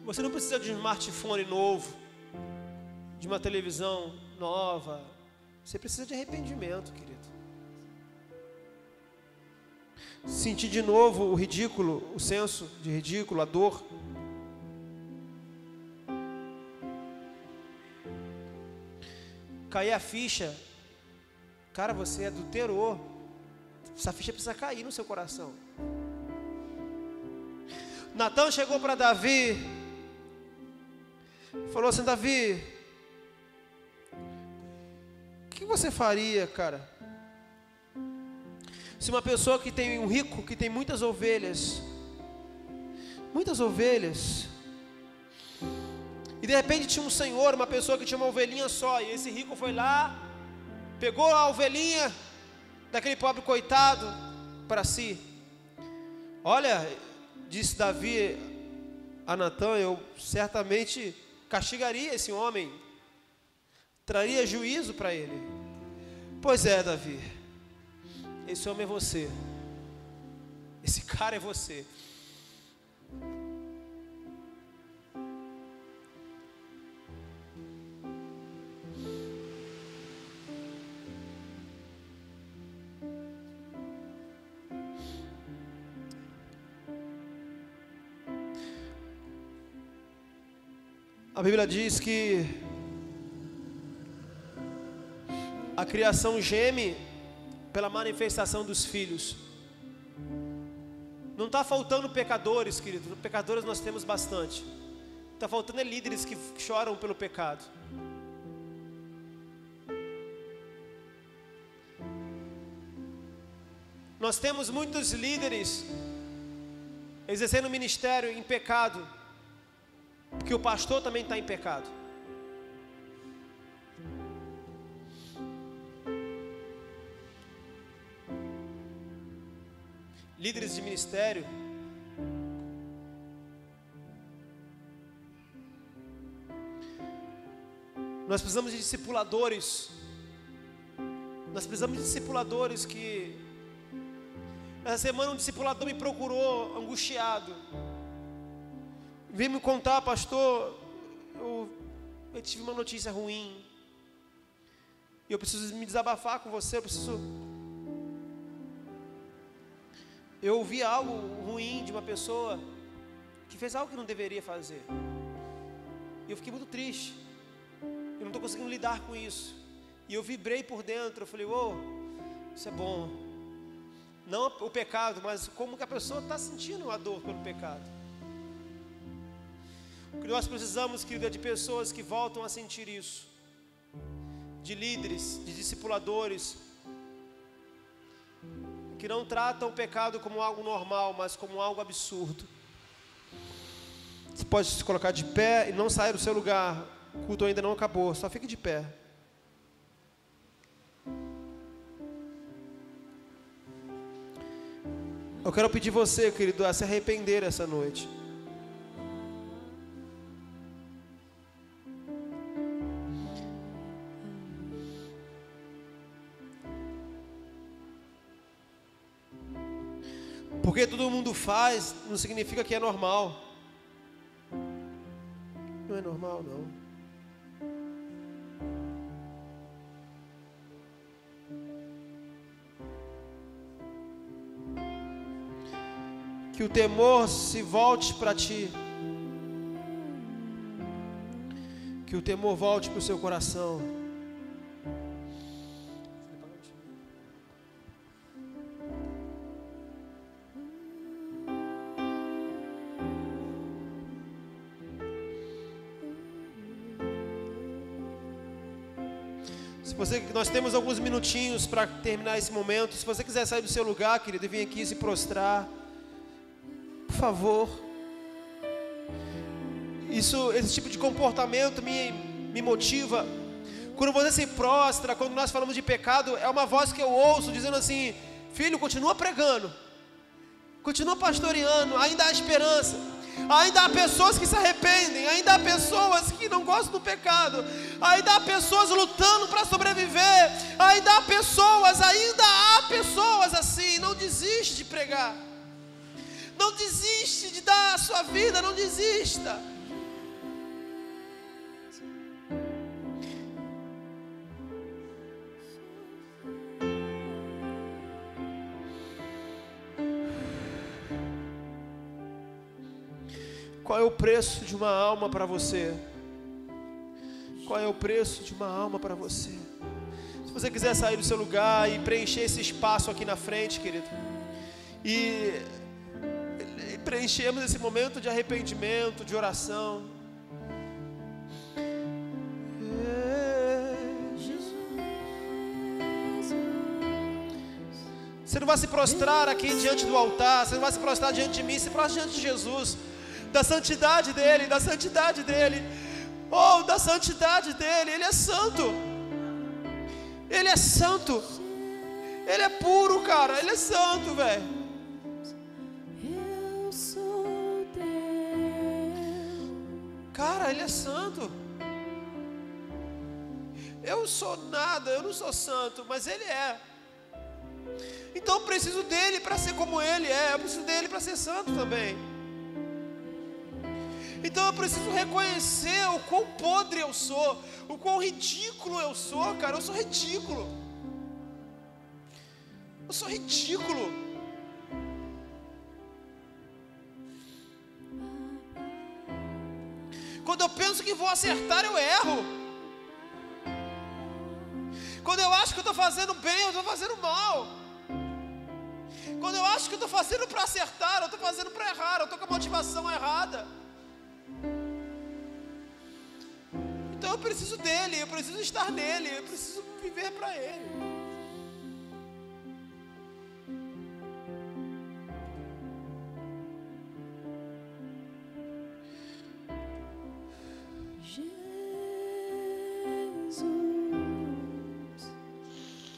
Você não precisa de um smartphone novo, de uma televisão nova. Você precisa de arrependimento, querido. Sentir de novo o ridículo, o senso de ridículo, a dor. Cair a ficha. Cara, você adulterou. Essa ficha precisa cair no seu coração. Natã chegou para Davi, falou assim, Davi, o que você faria, cara, se uma pessoa que tem um rico, que tem muitas ovelhas, e de repente tinha um senhor, uma pessoa que tinha uma ovelhinha só, e esse rico foi lá, pegou a ovelhinha daquele pobre coitado para si. Olha, disse Davi a Natã, eu certamente castigaria esse homem, traria juízo para ele. Pois é, Davi, esse homem é você, esse cara é você.
A Bíblia diz que a criação geme pela manifestação dos filhos. Não está faltando pecadores, querido. Pecadores nós temos bastante. Está faltando líderes que choram pelo pecado. Nós temos muitos líderes exercendo ministério em pecado, porque o pastor também está em pecado. Líderes de ministério nós precisamos de discipuladores. Nós precisamos de discipuladores que... Essa semana um discipulador me procurou angustiado. Veio me contar, pastor, eu tive uma notícia ruim. E eu preciso me desabafar com você, eu ouvi algo ruim de uma pessoa que fez algo que não deveria fazer. E eu fiquei muito triste. Eu não estou conseguindo lidar com isso. E eu vibrei por dentro. Eu falei, isso é bom. Não o pecado, mas como que a pessoa está sentindo a dor pelo pecado. O que nós precisamos, querido, é de pessoas que voltam a sentir isso. De líderes, de discipuladores, que não tratam o pecado como algo normal, mas como algo absurdo. Você pode se colocar de pé e não sair do seu lugar. O culto ainda não acabou, só fique de pé. Eu quero pedir você, querido, a se arrepender essa noite. Porque todo mundo faz, não significa que é normal. Não é normal, não. Que o temor se volte para ti. Que o temor volte para o seu coração. Nós temos alguns minutinhos para terminar esse momento. Se você quiser sair do seu lugar, querido, e vir aqui se prostrar, por favor. Esse tipo de comportamento me motiva. Quando você se prostra, quando nós falamos de pecado, é uma voz que eu ouço dizendo assim: filho, continua pregando, continua pastoreando, ainda há esperança. Ainda há pessoas que se arrependem, ainda há pessoas que não gostam do pecado, ainda há pessoas lutando para sobreviver, ainda há pessoas assim. Não desiste de pregar, não desiste de dar a sua vida, não desista. Qual é o preço de uma alma para você? Qual é o preço de uma alma para você? Se você quiser sair do seu lugar e preencher esse espaço aqui na frente, querido, e preenchemos esse momento de arrependimento, de oração. Você não vai se prostrar aqui diante do altar, você não vai se prostrar diante de mim, se prostra diante de Jesus. Da santidade dele, da santidade dele, da santidade dele. Ele é santo, ele é santo, ele é puro, cara, ele é santo, velho. Cara, ele é santo. Eu sou nada, eu não sou santo, mas ele é. Então eu preciso dele para ser como ele é, eu preciso dele para ser santo também. Então eu preciso reconhecer o quão podre eu sou, o quão ridículo eu sou, cara. Eu sou ridículo. Eu sou ridículo.
Quando eu penso que vou acertar, eu erro. Quando eu acho que eu estou fazendo bem, eu estou fazendo mal. Quando eu acho que eu estou fazendo para acertar, eu estou fazendo para errar, eu estou com a motivação errada. Então eu preciso dele, eu preciso estar nele, eu preciso viver para ele.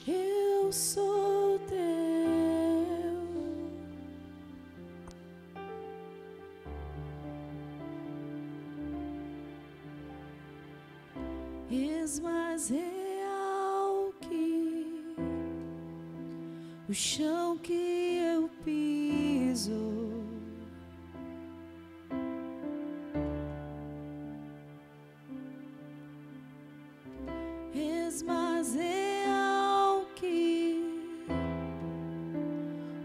Eu sou teu, és mais real que o chão que eu piso. És mais real que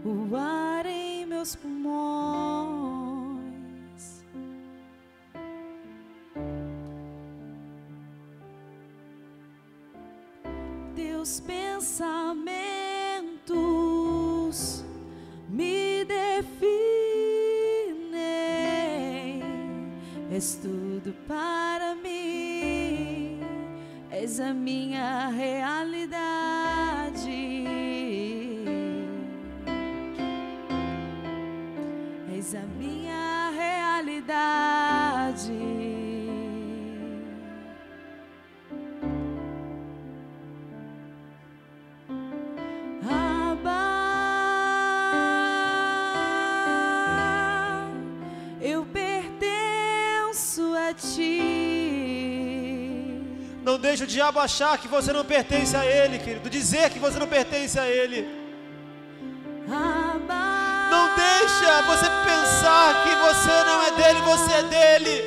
o ar em meus pulmões. Teus pensamentos me definem. És tudo para mim. És a minha realidade. És a minha realidade. Abba, eu pertenço a ti.
Não deixe o diabo achar que você não pertence a ele, querido. Dizer que você não pertence a ele. Não deixa você pensar que você não é dele, você é dele.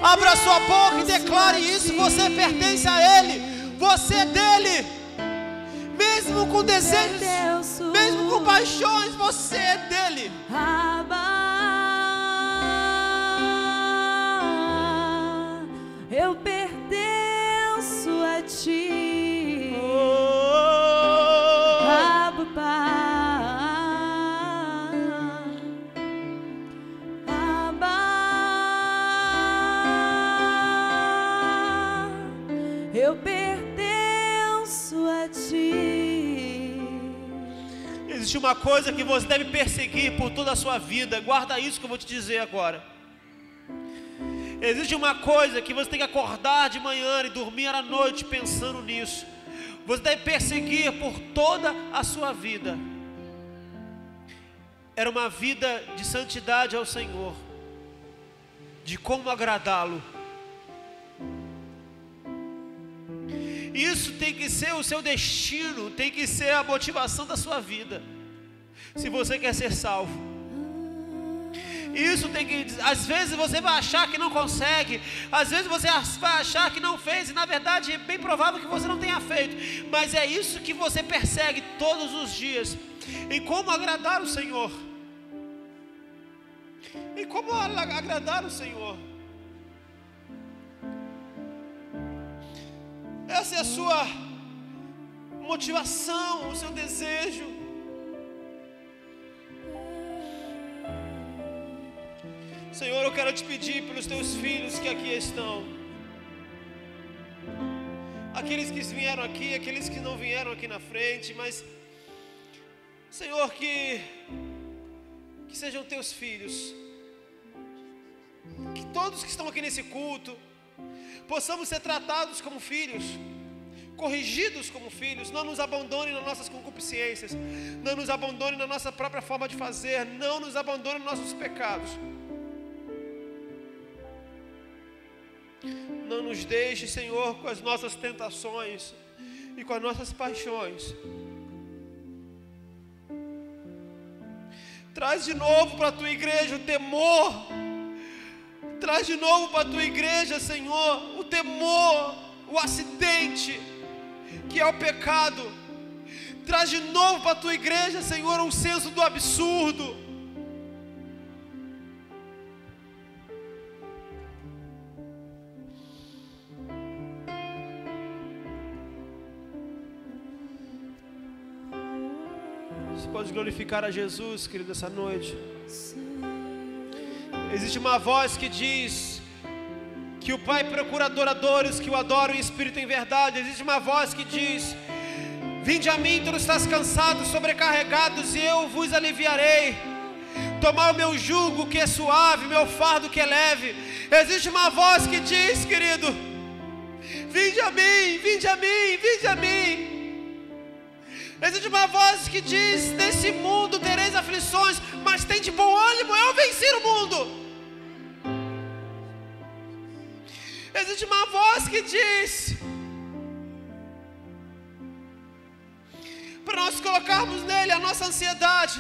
Abra sua boca e declare isso. Você pertence a ele. Você é dele. Mesmo com desejos, mesmo com paixões, você é dele.
Eu pertenço a ti, Abba, Abba, eu pertenço a ti.
Existe uma coisa que você deve perseguir por toda a sua vida. Guarda isso que eu vou te dizer agora. Existe uma coisa que você tem que acordar de manhã e dormir à noite pensando nisso. Você deve perseguir por toda a sua vida. Era uma vida de santidade ao Senhor, de como agradá-lo. Isso tem que ser o seu destino, tem que ser a motivação da sua vida, se você quer ser salvo. Isso tem que, às vezes você vai achar que não consegue, às vezes você vai achar que não fez, e na verdade é bem provável que você não tenha feito, mas é isso que você persegue todos os dias, em como agradar o Senhor. E como agradar o Senhor? Essa é a sua motivação, o seu desejo. Senhor, eu quero te pedir pelos teus filhos que aqui estão, aqueles que vieram aqui, aqueles que não vieram aqui na frente, mas Senhor, que sejam teus filhos, que todos que estão aqui nesse culto possamos ser tratados como filhos, corrigidos como filhos. Não nos abandone nas nossas concupiscências, não nos abandone na nossa própria forma de fazer, não nos abandone nos nossos pecados. Não nos deixe, Senhor, com as nossas tentações e com as nossas paixões. Traz de novo para a tua igreja o temor. Traz de novo para a tua igreja, Senhor, o temor, o acidente, que é o pecado. Traz de novo para a tua igreja, Senhor, um senso do absurdo.
pode glorificar a Jesus, querido, essa noite. Existe uma voz que diz que o Pai procura adoradores que o adoram em espírito e em verdade. Existe uma voz que diz: vinde a mim, todos estás cansados, sobrecarregados, e eu vos aliviarei. Tomar o meu jugo que é suave, meu fardo que é leve. Existe uma voz que diz, querido: vinde a mim, vinde a mim, vinde a mim. Existe uma voz que diz: nesse mundo tereis aflições, mas tem de bom ânimo, eu venci o mundo. Existe uma voz que diz para nós colocarmos nele a nossa ansiedade.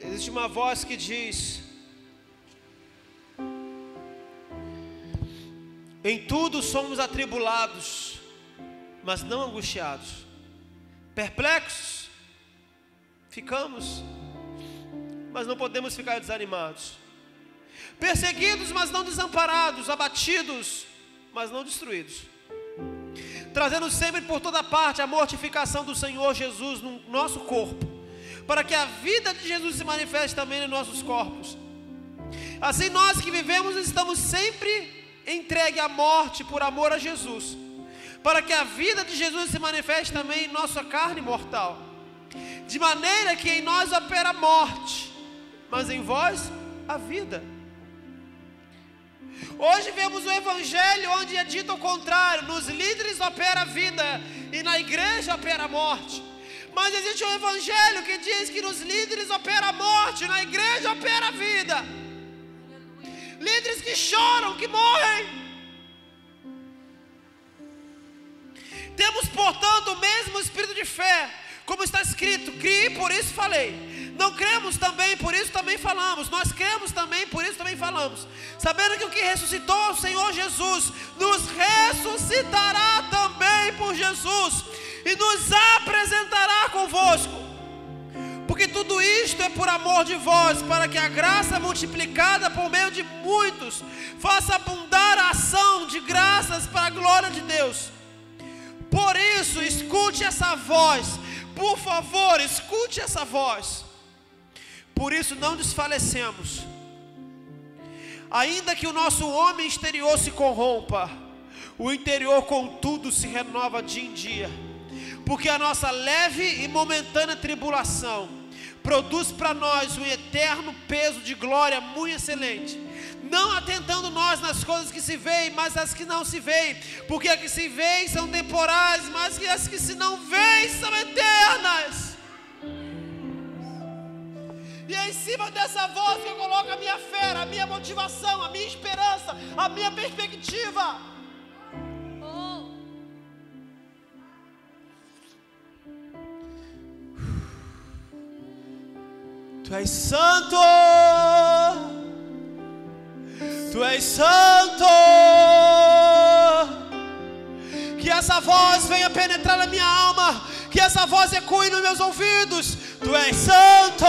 Existe uma voz que diz: em tudo somos atribulados, mas não angustiados. Perplexos ficamos, mas não podemos ficar desanimados. Perseguidos, mas não desamparados. Abatidos, mas não destruídos. Trazendo sempre por toda parte a mortificação do Senhor Jesus no nosso corpo, para que a vida de Jesus se manifeste também nos nossos corpos. Assim nós que vivemos estamos sempre entregue à morte por amor a Jesus, para que a vida de Jesus se manifeste também em nossa carne mortal. De maneira que em nós opera a morte, mas em vós a vida. Hoje vemos o evangelho onde é dito o contrário: nos líderes opera a vida e na igreja opera a morte. Mas existe um evangelho que diz que nos líderes opera a morte, na igreja opera a vida. Líderes que choram, que morrem. Temos, portanto, o mesmo espírito de fé, como está escrito: criei, por isso falei. Não cremos também, por isso também falamos. Nós cremos também, por isso também falamos, sabendo que o que ressuscitou o Senhor Jesus nos ressuscitará também por Jesus e nos apresentará convosco. Porque tudo isto é por amor de vós, para que a graça multiplicada por meio de muitos faça abundar a ação de graças para a glória de Deus. Por isso, escute essa voz, por favor, escute essa voz. Por isso não desfalecemos, ainda que o nosso homem exterior se corrompa, o interior contudo se renova dia em dia. Porque a nossa leve e momentânea tribulação produz para nós um eterno peso de glória muito excelente, não atentando nós nas coisas que se veem, mas as que não se veem. Porque as que se veem são temporais, mas as que se não veem são eternas. E é em cima dessa voz que eu coloco a minha fé, a minha motivação, a minha esperança, a minha perspectiva. Tu és santo, Tu és santo. Que essa voz venha penetrar na minha alma, que essa voz ecoe nos meus ouvidos. Tu és santo.